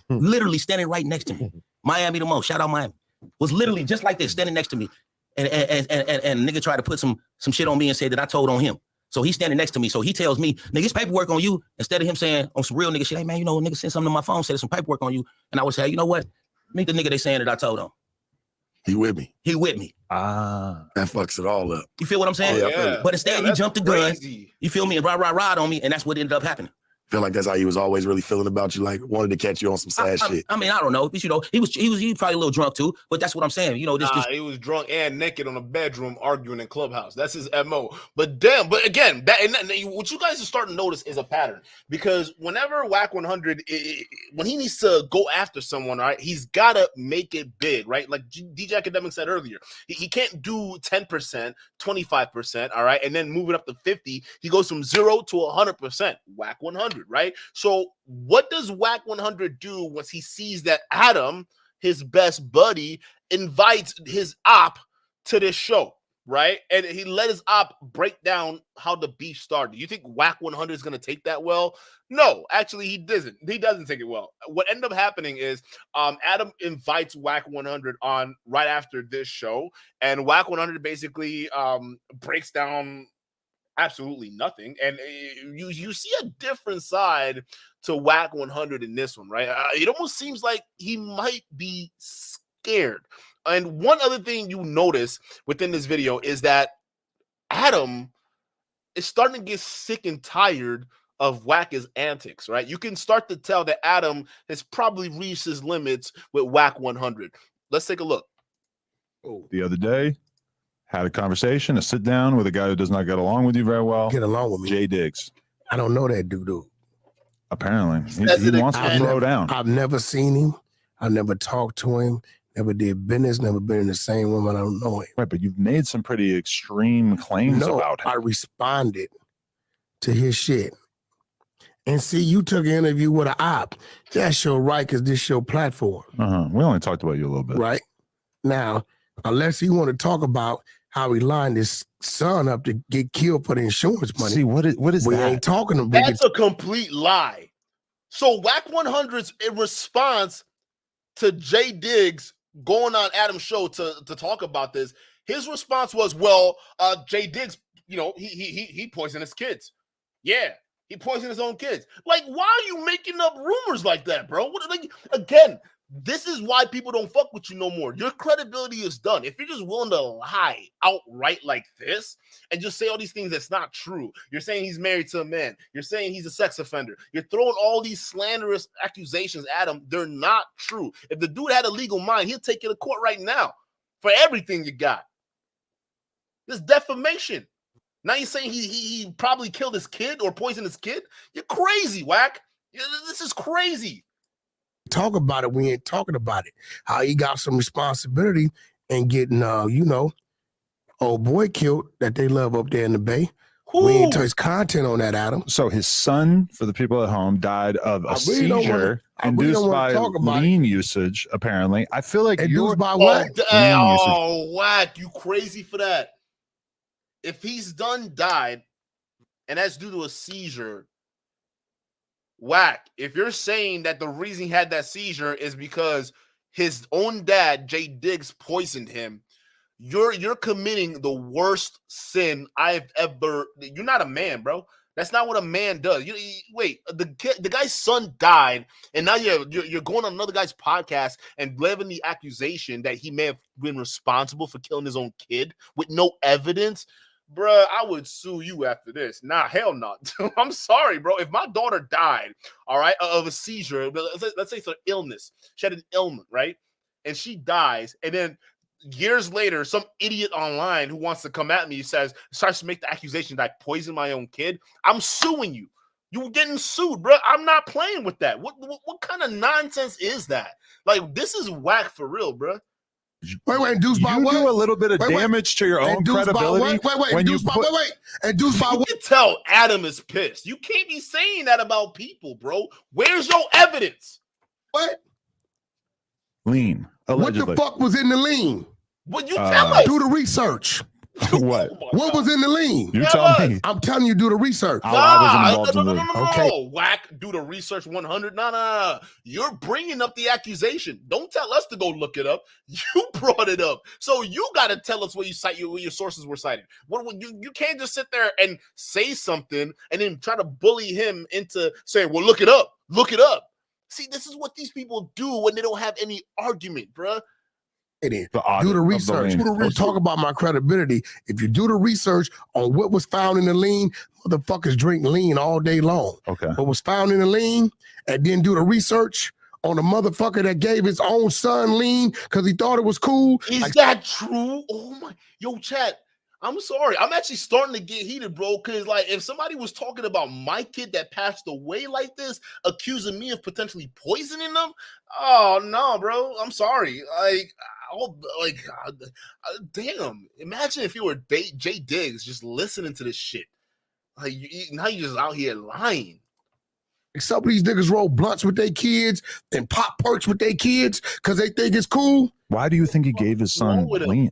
Literally standing right next to me. Miami the most. Shout out Miami. Was literally just like this, standing next to me. And nigga tried to put some shit on me and say that I told on him. So he's standing next to me. So he tells me, nigga, it's paperwork on you. Instead of him saying on some real nigga shit, hey man, nigga sent something to my phone, said there's some paperwork on you. And I would say, you know what? Meet the nigga they saying that I told on. He with me. That fucks it all up. You feel what I'm saying? Yeah. But instead he jumped the gun. You feel me? And ride on me. And that's what ended up happening. Feel like that's how he was always really feeling about you, like wanted to catch you on some sad shit. I mean, I don't know, but he was probably a little drunk too. But that's what I'm saying. He was drunk and naked on a bedroom arguing in Clubhouse. That's his MO. But damn, but again, what you guys are starting to notice is a pattern, because whenever Wack 100, when he needs to go after someone, right, he's gotta make it big, right? Like DJ Academic said earlier, he can't do 10%, 25%, all right, and then move it up to 50. He goes from 0 to 100%. Wack 100. Right? So what does Wack 100 do once he sees that Adam, his best buddy, invites his op to this show, right? And he let his op break down how the beef started. Do you think Wack 100 is going to take that well? No, actually he doesn't. He doesn't take it well. What ended up happening is Adam invites Wack 100 on right after this show, and Wack 100 basically breaks down absolutely nothing, and you see a different side to Wack 100 in this one, right? It almost seems like he might be scared. And one other thing you notice within this video is that Adam is starting to get sick and tired of Wack's antics, right? You can start to tell that Adam has probably reached his limits with Wack 100. Let's take a look. The other day, had a conversation, a sit down with a guy who does not get along with you very well. Get along with me. Jay Diggs. I don't know that dude. Apparently. He wants to throw down. I've never seen him. I've never talked to him. Never did business. Never been in the same room. I don't know him. Right, but you've made some pretty extreme claims about him. I responded to his shit. And see, you took an interview with an op. That's your right, because this your platform. We only talked about you a little bit. Right? Now, unless you want to talk about how he lined his son up to get killed for the insurance money. See, what is we that? ain't talking about That's a complete lie. So Wack 100's response to Jay Diggs going on Adam's show to talk about this, his response was, well, Jay Diggs, he poisoned his kids. Yeah, he poisoned his own kids. Like, why are you making up rumors like that, bro? Again, this is why people don't fuck with you no more. Your credibility is done. If you're just willing to lie outright like this and just say all these things that's not true, you're saying he's married to a man, you're saying he's a sex offender, you're throwing all these slanderous accusations at him, they're not true. If the dude had a legal mind, he'll take you to court right now for everything you got. This defamation. Now you're saying he probably killed his kid or poisoned his kid? You're crazy, Wack. This is crazy. Talk about it. We ain't talking about it. How he got some responsibility and getting, old boy killed that they love up there in the Bay. We ain't touch content on that, Adam. So his son, for the people at home, died of a seizure induced by lean usage, apparently. I feel like induced by what? Wack, you crazy for that. If he's died, and that's due to a seizure, Wack, if you're saying that the reason he had that seizure is because his own dad, Jay Diggs, poisoned him, you're committing the worst sin I've ever. You're not a man, bro. That's not what a man does. Wait, the guy's son died, and now you're going on another guy's podcast and levying the accusation that he may have been responsible for killing his own kid with no evidence. Bruh, I would sue you after this. Nah, hell no. I'm sorry, bro. If my daughter died, all right, of a seizure, let's say it's an illness. She had an ailment, right? And she dies, and then years later, some idiot online who wants to come at me starts to make the accusation that I poisoned my own kid. I'm suing you. You're getting sued, bro. I'm not playing with that. What kind of nonsense is that? Like, this is Wack for real, bro. Wait, induced by what? You do a little bit of damage to your own credibility. Induced by what? Induced by what? You can tell Adam is pissed. You can't be saying that about people, bro. Where's your evidence? What? Lean. Allegedly. What the fuck was in the lean? What you tell us? Do the research. What? What was in the lean? You tell me. I'm telling you, do the research. I wasn't involved in No. Okay. Wack, do the research 100. No. You're bringing up the accusation. Don't tell us to go look it up. You brought it up. So you got to tell us where your sources were cited. You can't just sit there and say something and then try to bully him into saying, well, look it up. Look it up. See, this is what these people do when they don't have any argument, bruh. Do audit the of the research. lien. Don't talk about my credibility. If you do the research on what was found in the lien, motherfuckers drink lean all day long. Okay. What was found in the lien, and then do the research on the motherfucker that gave his own son lean because he thought it was cool. Is that true? Oh my, yo, chat. I'm sorry. I'm actually starting to get heated, bro. Because like, if somebody was talking about my kid that passed away like this, accusing me of potentially poisoning them, oh no, bro. I'm sorry. Damn. Imagine if you were Jay Diggs just listening to this shit. Like, now you're just out here lying. Some of these niggas roll blunts with their kids and pop perks with their kids because they think it's cool. Why do you think he gave his son lean?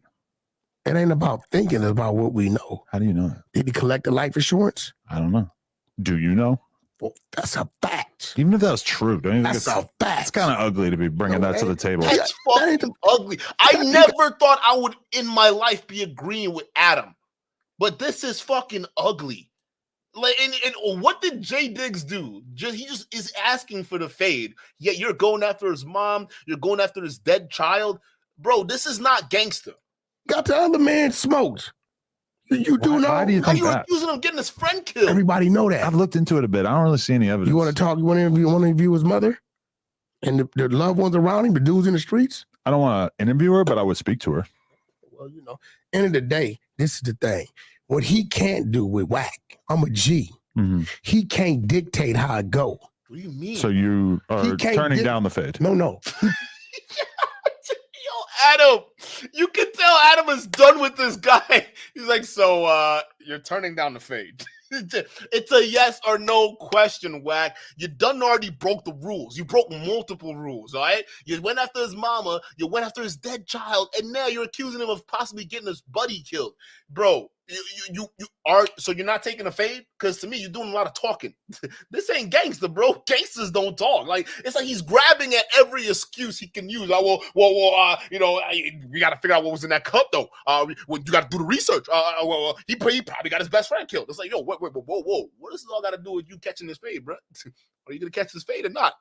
It ain't about thinking, it's about what we know. How do you know that? Did he collect the life insurance? I don't know. Do you know? Well, that's a fact. Even if that was true, don't you think That's a fact. It's kind of ugly to be bringing that to the table. That's fucking ugly. I never thought I would in my life be agreeing with Adam, but this is fucking ugly. Like, and what did Jay Diggs do? He just is asking for the fade. Yet you're going after his mom. You're going after his dead child, bro. This is not gangster. Got the other man smoked. You do know. Why do you think How you that? accusing him of getting his friend killed? Everybody know that. I've looked into it a bit. I don't really see any evidence. You want to talk? You want to interview his mother and the loved ones around him, the dudes in the streets? I don't want to interview her, but I would speak to her. Well, end of the day, this is the thing. What he can't do with Wack, I'm a G. Mm-hmm. He can't dictate how it go. What do you mean? So you are turning down the fade. No. Adam, you can tell Adam is done with this guy. He's like, so you're turning down the fade. It's a yes or no question, Wack. You done already broke the rules. You broke multiple rules, all right? You went after his mama, you went after his dead child, and now you're accusing him of possibly getting his buddy killed. Bro, you are, so you're not taking a fade? Because to me, you're doing a lot of talking. This ain't gangster, bro. Gangsters don't talk. Like, it's like he's grabbing at every excuse he can use. We got to figure out what was in that cup, though. You got to do the research. He probably got his best friend killed. It's like, yo, whoa. What does this all got to do with you catching this fade, bro? Are you going to catch this fade or not?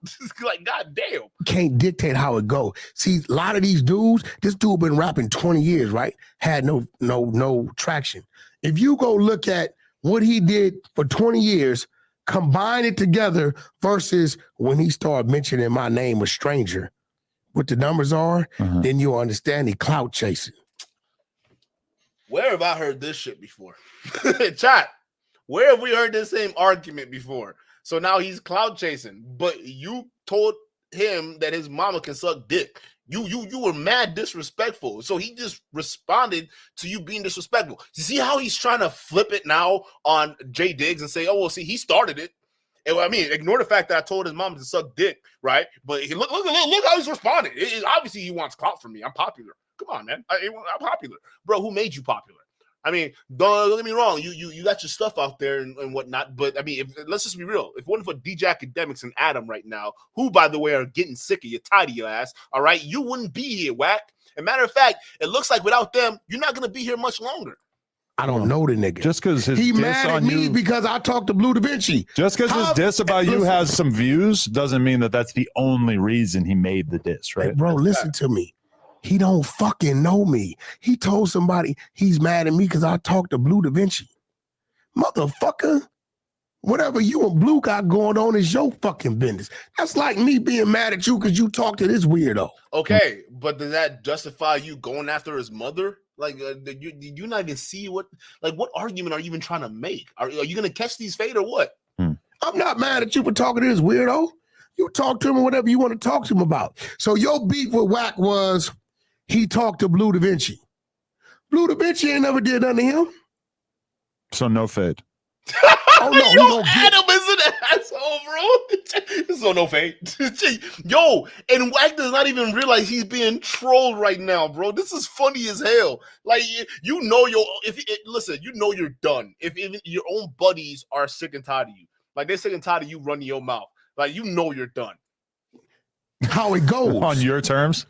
Like, goddamn. Can't dictate how it go. See, a lot of these dudes, this dude been rapping 20 years, right? Had no traction. If you go look at what he did for 20 years, combine it together versus when he started mentioning my name, a stranger, what the numbers are, then you'll understand he clout chasing. Where have I heard this shit before? Chat, where have we heard this same argument before? So now he's clout chasing, but you told him that his mama can suck dick. You were mad disrespectful. So he just responded to you being disrespectful. You see how he's trying to flip it now on Jay Diggs and say, oh, well, see, he started it. And, I mean, ignore the fact that I told his mom to suck dick, right? But look how he's responding. Obviously, he wants clout from me. I'm popular. Come on, man. I'm popular. Bro, who made you popular? I mean, don't get me wrong. You got your stuff out there and whatnot. But, I mean, let's just be real. If it wasn't for DJ Academics and Adam right now, who, by the way, are getting sick of you, tired of your ass, all right, you wouldn't be here, Wack. As a matter of fact, it looks like without them, you're not going to be here much longer. I don't know the nigga. Just because he mad at me because I talked to Blue Da Vinci. Just because his diss about you has some views doesn't mean that that's the only reason he made the diss, right? Hey, bro, listen to me. He don't fucking know me. He told somebody he's mad at me because I talked to Blue Da Vinci. Motherfucker, whatever you and Blue got going on is your fucking business. That's like me being mad at you because you talked to this weirdo. Okay, but does that justify you going after his mother? Like, you not even see what argument are you even trying to make? Are you going to catch these fade or what? I'm not mad at you for talking to this weirdo. You talk to him or whatever you want to talk to him about. So your beef with Wack was he talked to Blue Da Vinci. Blue Da Vinci ain't never did nothing to him. So no fade. Oh no, yo, Adam is an asshole, bro. This is no fade. Yo, and Wack does not even realize he's being trolled right now, bro. This is funny as hell. Like, you know, listen, you know you're done. If even your own buddies are sick and tired of you, like they're sick and tired of you running your mouth, like you know you're done. How it goes on your terms?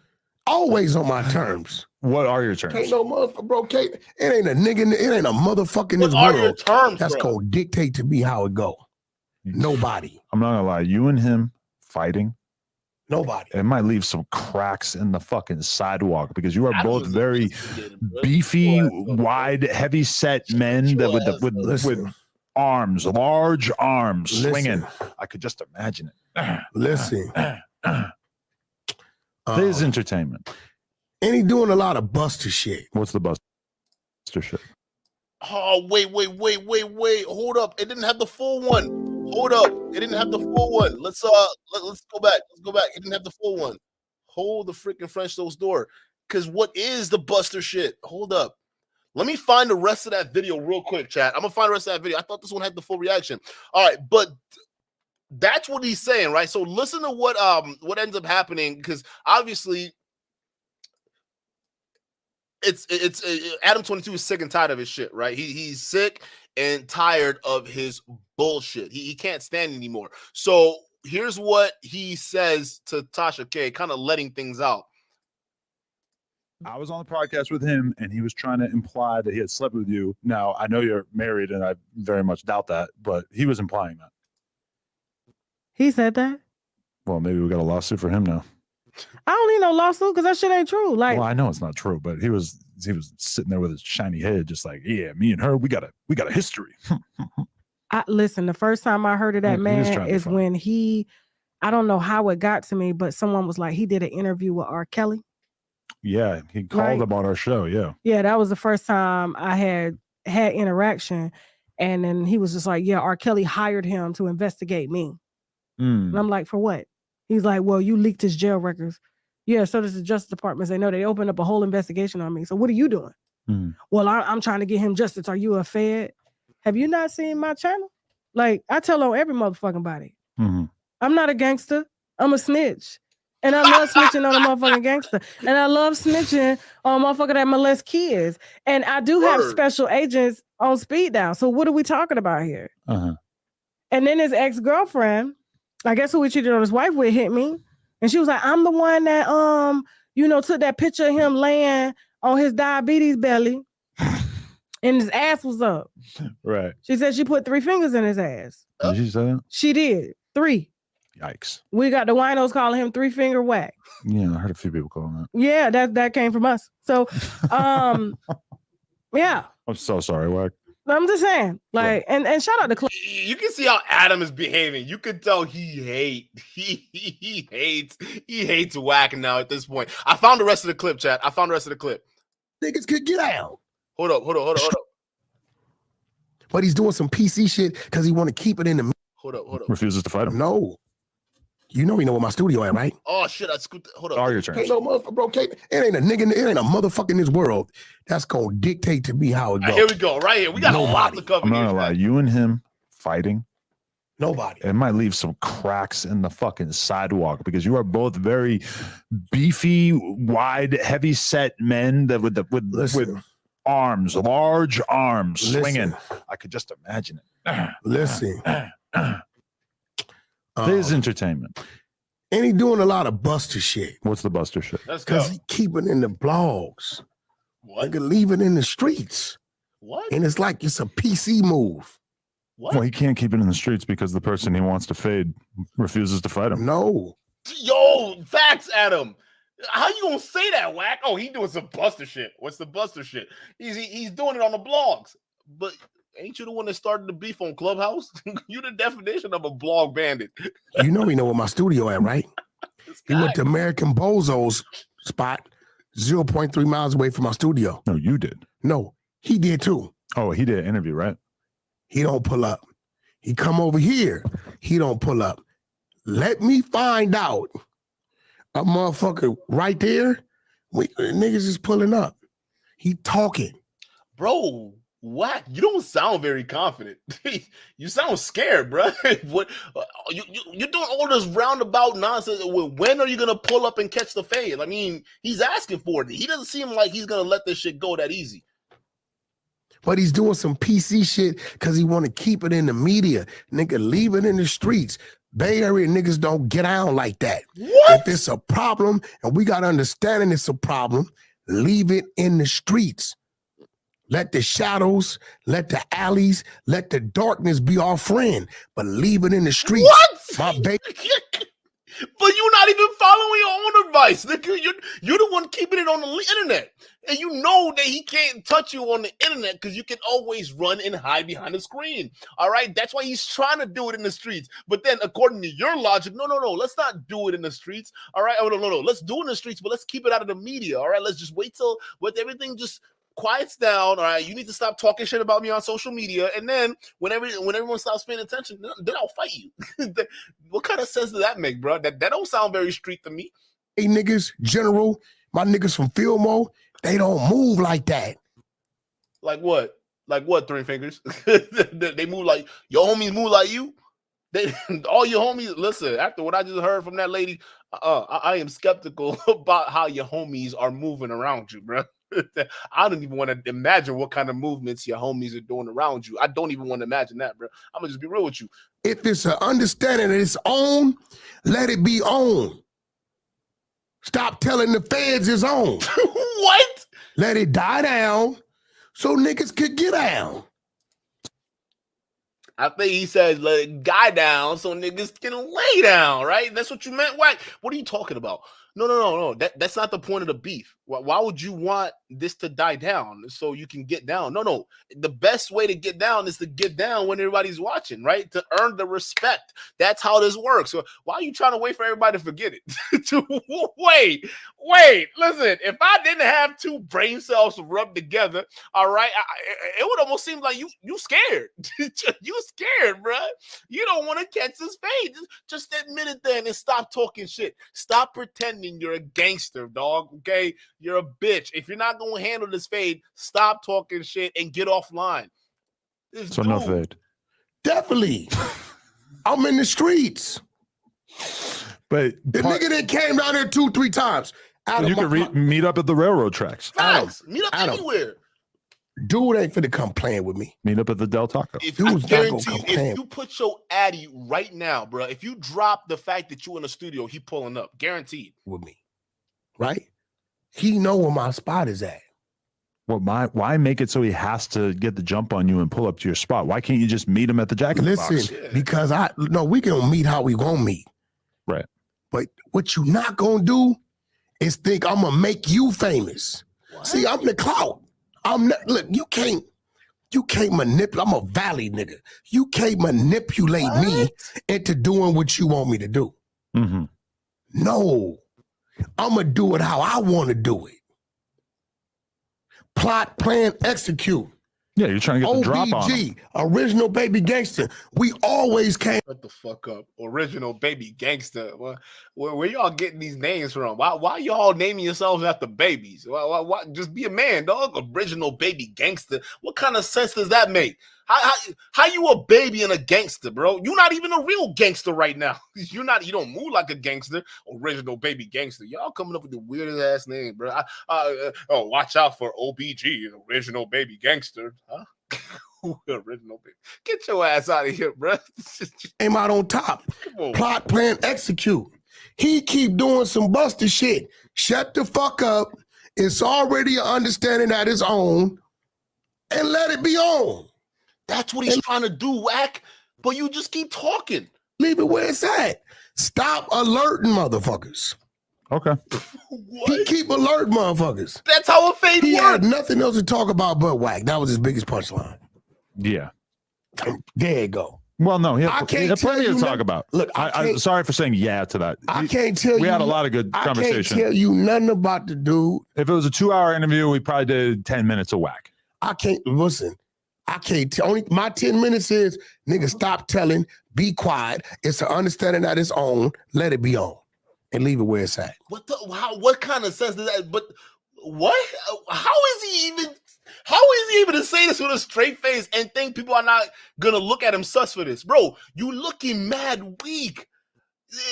Always on my terms. What are your terms? Can't no motherfucker, bro. It ain't a nigga. It ain't a motherfucker in this What are world your terms, that's bro? gonna dictate to me how it go. Nobody. I'm not gonna lie. You and him fighting Nobody. It might leave some cracks in the fucking sidewalk because you are Adam both was very investigating, bro. beefy, Your ass up, wide, heavy-set men that with arms, large arms, swinging. I could just imagine it. Listen. This is entertainment. And he doing a lot of Buster shit. What's the Buster shit? Oh, wait. Hold up. It didn't have the full one. Hold up. It didn't have the full one. Let's go back. Let's go back. It didn't have the full one. Hold the freaking French toast door. Because what is the Buster shit? Hold up. Let me find the rest of that video real quick, chat. I'm gonna find the rest of that video. I thought this one had the full reaction. All right, but that's what he's saying, right? So listen to what ends up happening, because obviously it's Adam 22 is sick and tired of his shit, right? He's sick and tired of his bullshit. He can't stand anymore. So here's what he says to Tasha K, kind of letting things out. I was on the podcast with him, and he was trying to imply that he had slept with you. Now, I know you're married, and I very much doubt that, but he was implying that. He said that? Well, maybe we got a lawsuit for him now. I don't need no lawsuit because that shit ain't true. Like, well, I know it's not true, but he was sitting there with his shiny head, just like, yeah, me and her, we got a history. Listen, the first time I heard of that man is when I don't know how it got to me, but someone was like, he did an interview with R. Kelly. Yeah, he called him on our show. Yeah. Yeah, that was the first time I had interaction. And then he was just like, yeah, R. Kelly hired him to investigate me. And I'm like, for what? He's like, well, you leaked his jail records. Yeah, so does the Justice Department. They know they opened up a whole investigation on me. So what are you doing? Well, I'm trying to get him justice. Are you a Fed? Have you not seen my channel? Like, I tell on every motherfucking body. I'm not a gangster. I'm a snitch. And I love snitching on a motherfucking gangster. And I love snitching on a motherfucker that molests kids. And I do have special agents on speed dial. So what are we talking about here? And then his ex-girlfriend, I guess who he cheated on his wife with, hit me. And she was like, I'm the one that, took that picture of him laying on his diabetes belly. And his ass was up. Right. She said she put 3 fingers in his ass. Did she say that? She did. 3. Yikes. We got the winos calling him 3-finger Wack. Yeah, I heard a few people calling that. Yeah, that came from us. So, yeah. I'm so sorry, Wack. I'm just saying, like, and shout out to Clay. You can see how Adam is behaving. You could tell he hates Wack now at this point. I found the rest of the clip, chat. Niggas could get out. Hold up. But he's doing some PC shit because he want to keep it in the. Hold up. Refuses to fight him. No. You know where my studio at, right? Oh shit! I scooped. Hold up. All your turns. Ain't no motherfucker, bro. It ain't a nigga. It ain't a motherfucker in this world that's gonna dictate to me how it goes. Here we go. Right here. We got a lot to cover. I'm not gonna lie. You and him fighting. Nobody. It might leave some cracks in the fucking sidewalk because you are both very beefy, wide, heavy-set men that with arms, large arms, swinging. I could just imagine it. Listen. This is entertainment. And he doing a lot of Buster shit. What's the Buster shit? Because he keep it in the blogs. What? Nigga, leave it in the streets. What? And it's like it's a PC move. What? Well, he can't keep it in the streets because the person he wants to fade refuses to fight him. No. Yo, facts, Adam. How you gonna say that, Wack? Oh, he doing some Buster shit. What's the Buster shit? He's doing it on the blogs. But ain't you the one that started the beef on Clubhouse? You the definition of a blog bandit. You know where my studio at, right? He went to American Bozo's spot 0.3 miles away from my studio. No, you did. No, he did too. Oh, he did an interview, right? He don't pull up. He come over here. He don't pull up. Let me find out. A motherfucker right there. Niggas is pulling up. He talking. Bro, Wack, you don't sound very confident. You sound scared, bro. What you're doing all this roundabout nonsense. When are you gonna pull up and catch the fade? I mean, he's asking for it. He doesn't seem like he's gonna let this shit go that easy. But he's doing some PC shit because he want to keep it in the media. Nigga, leave it in the streets. Bay Area niggas don't get out like that. What? If it's a problem, and we got understanding it's a problem, leave it in the streets. Let the shadows, let the alleys, let the darkness be our friend, but leave it in the streets. What? My baby. But you're not even following your own advice. Nigga, you're the one keeping it on the internet. And you know that he can't touch you on the internet because you can always run and hide behind the screen. All right? That's why he's trying to do it in the streets. But then, according to your logic, no, let's not do it in the streets. All right? Oh, no. Let's do it in the streets, but let's keep it out of the media. All right? Let's just wait till everything just quiets down. All right, you need to stop talking shit about me on social media, and then when everyone stops paying attention, then I'll fight you. What kind of sense does that make, bro? That don't sound very street to me. Hey, niggas, General, my niggas from Fillmore, they don't move like that. Like what? Like what? Three Fingers? They move like your homies move like you. All your homies. Listen, after what I just heard from that lady, I am skeptical about how your homies are moving around you, bro. I don't even want to imagine what kind of movements your homies are doing around you. I don't even want to imagine that, bro. I'm gonna just be real with you. If it's an understanding that it's on, let it be on. Stop telling the feds it's on. What? Let it die down so niggas could get down. I think he says let it die down so niggas can lay down, right? That's what you meant, Wack. What are you talking about? No. That's not the point of the beef. Why would you want this to die down so you can get down? No. The best way to get down is to get down when everybody's watching, right? To earn the respect. That's how this works. So why are you trying to wait for everybody to forget it? Wait. Listen, if I didn't have two brain cells rubbed together, all right, it would almost seem like you scared. You scared, bro. You don't want to catch his fade. Just admit it then and stop talking shit. Stop pretending you're a gangster, dog, okay? You're a bitch. If you're not going to handle this fade, stop talking shit and get offline. So no fade. Definitely. I'm in the streets. But the nigga that came down there 2-3 times. You could meet up at the railroad tracks. Meet up anywhere. Dude ain't finna come playing with me. Meet up at the Del Taco. If you put your Addy right now, bro, if you drop the fact that you in the studio, he pulling up. Guaranteed. With me. Right? He know where my spot is at. Well, why make it so he has to get the jump on you and pull up to your spot? Why can't you just meet him at the Jack in the Box? Listen, because we gonna meet how we gonna meet. Right. But what you not gonna do is think I'm gonna make you famous. What? See, I'm the clout. I'm not, look, you can't manipulate. I'm a valley nigga. You can't manipulate me into doing what you want me to do. Mm-hmm. No, I'm gonna do it how I want to do it. Plot, plan, execute. Yeah, you're trying to get the drop on him. Original baby gangster. We always came. Shut the fuck up. Original baby gangster. Where y'all getting these names from? Why y'all naming yourselves after babies? Why just be a man, dog? Original baby gangster. What kind of sense does that make? How you a baby and a gangster, bro? You're not even a real gangster right now. You don't move like a gangster. Original baby gangster. Y'all coming up with the weirdest ass name, bro. Watch out for OBG, original baby gangster. Huh? Original baby. Get your ass out of here, bro. Came out on top. Plot, plan, execute. He keep doing some busted shit. Shut the fuck up. It's already an understanding that it's on. And let it be on. That's what he's trying to do, Wack. But you just keep talking. Leave it where it's at. Stop alerting motherfuckers. Okay. He keep alerting motherfuckers. That's how a fade works. He had nothing else to talk about but Wack. That was his biggest punchline. Yeah. There you go. Well, no, he had plenty to talk about. Look, I'm sorry for saying yeah to that. I can't tell you. We had a lot of good conversation. I can't tell you nothing about the dude. If it was a 2-hour interview, we probably did 10 minutes of Wack. I can't listen. I can't tell. Only my 10 minutes is, nigga, stop telling, be quiet. It's an understanding that it's on. Let it be on. And leave it where it's at. What kind of sense does that? But what? How is he able to say this with a straight face and think people are not gonna look at him sus for this? Bro, you looking mad weak.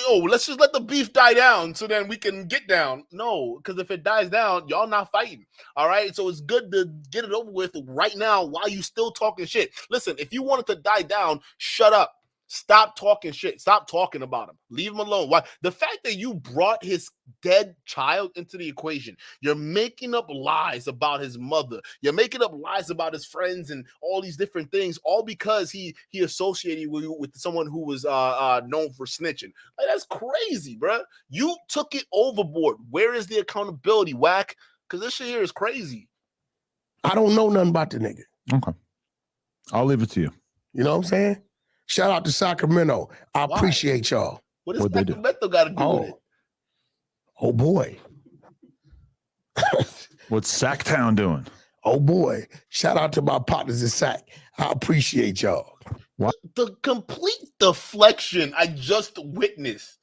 Let's just let the beef die down so then we can get down. No, because if it dies down, y'all not fighting. All right. So it's good to get it over with right now while you still talking shit. Listen, if you want it to die down, shut up. Stop talking shit. Stop talking about him. Leave him alone. Why? The fact that you brought his dead child into the equation, you're making up lies about his mother. You're making up lies about his friends and all these different things, all because he associated with someone who was known for snitching. Like, that's crazy, bro. You took it overboard. Where is the accountability, Wack? Because this shit here is crazy. I don't know nothing about the nigga. Okay. I'll leave it to you. You know what I'm saying? Shout out to Sacramento. I appreciate y'all. What does Sacramento got to do with it? Oh boy. What's Sacktown doing? Oh boy. Shout out to my partners in Sac. I appreciate y'all. What? The complete deflection I just witnessed.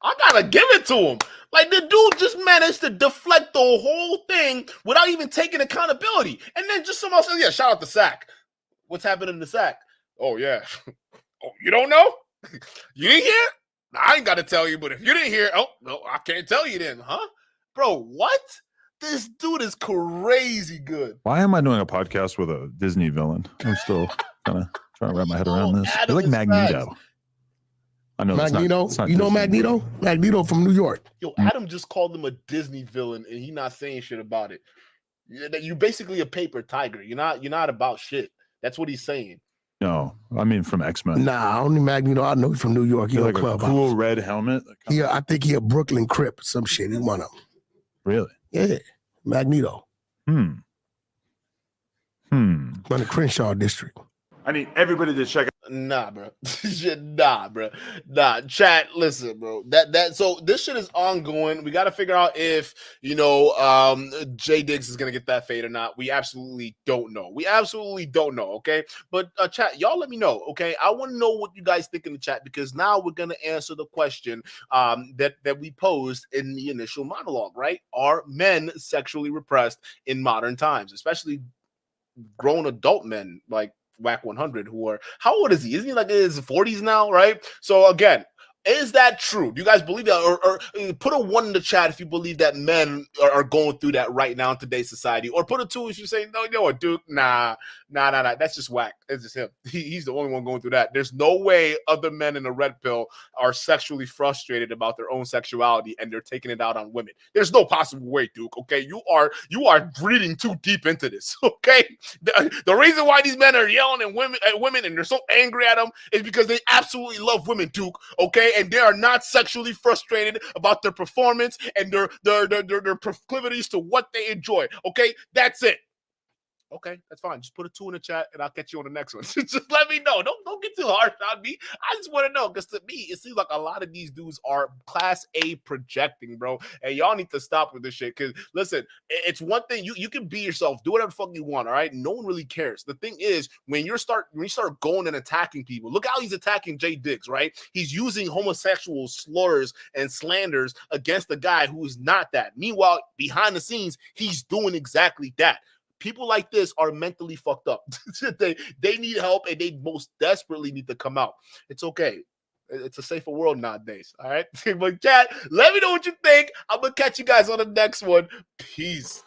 I gotta give it to him. Like, the dude just managed to deflect the whole thing without even taking accountability. And then just someone says, yeah, shout out to Sac. What's happening in the Sac? Oh, yeah. Oh, you don't know? You didn't hear? I ain't got to tell you, but if you didn't hear, oh, no, I can't tell you then, huh? Bro, what? This dude is crazy good. Why am I doing a podcast with a Disney villain? I'm still kind of trying to wrap my head around this. They're like Magneto. Fast. I know Magneto. It's not you know Disney. Magneto? Magneto from New York. Yo, Adam just called him a Disney villain, and he not saying shit about it. You're basically a paper tiger. You're not about shit. That's what he's saying. No, I mean from X-Men. Nah, only Magneto. I know he's from New York. He like a cool red helmet. Yeah, I think he a Brooklyn Crip, some shit. He one of them. Really? Yeah, Magneto. From the Crenshaw district. I need everybody to check out. Nah, bro. Nah. Chat, listen, bro. So this shit is ongoing. We got to figure out if, Jay Diggs is going to get that fade or not. We absolutely don't know. Okay? But chat, y'all let me know, okay? I want to know what you guys think in the chat, because now we're going to answer the question that we posed in the initial monologue, right? Are men sexually repressed in modern times, especially grown adult men like Wack 100, who are, how old is he? Isn't he like in his 40s now, right? So again, is that true? Do you guys believe that? Or put a 1 in the chat if you believe that men are going through that right now in today's society. Or put a 2 if you say, no, you know what, Duke? Nah. That's just Wack. It's just him. He's the only one going through that. There's no way other men in the red pill are sexually frustrated about their own sexuality and they're taking it out on women. There's no possible way, Duke, okay? You are breathing too deep into this, okay? The reason why these men are yelling at women and they're so angry at them is because they absolutely love women, Duke, okay? And they are not sexually frustrated about their performance and their proclivities to what they enjoy. Okay, that's it. Okay, that's fine. Just put a 2 in the chat and I'll catch you on the next one. Just let me know. Don't get too harsh on me. I just want to know, because to me, it seems like a lot of these dudes are class A projecting, bro. And y'all need to stop with this shit. Because listen, it's one thing, you can be yourself, do whatever the fuck you want, all right? No one really cares. The thing is, when you start going and attacking people, look how he's attacking Jay Diggs, right? He's using homosexual slurs and slanders against the guy who is not that. Meanwhile, behind the scenes, he's doing exactly that. People like this are mentally fucked up. They need help, and they most desperately need to come out. It's okay. It's a safer world nowadays. All right. But chat, let me know what you think. I'm gonna catch you guys on the next one. Peace.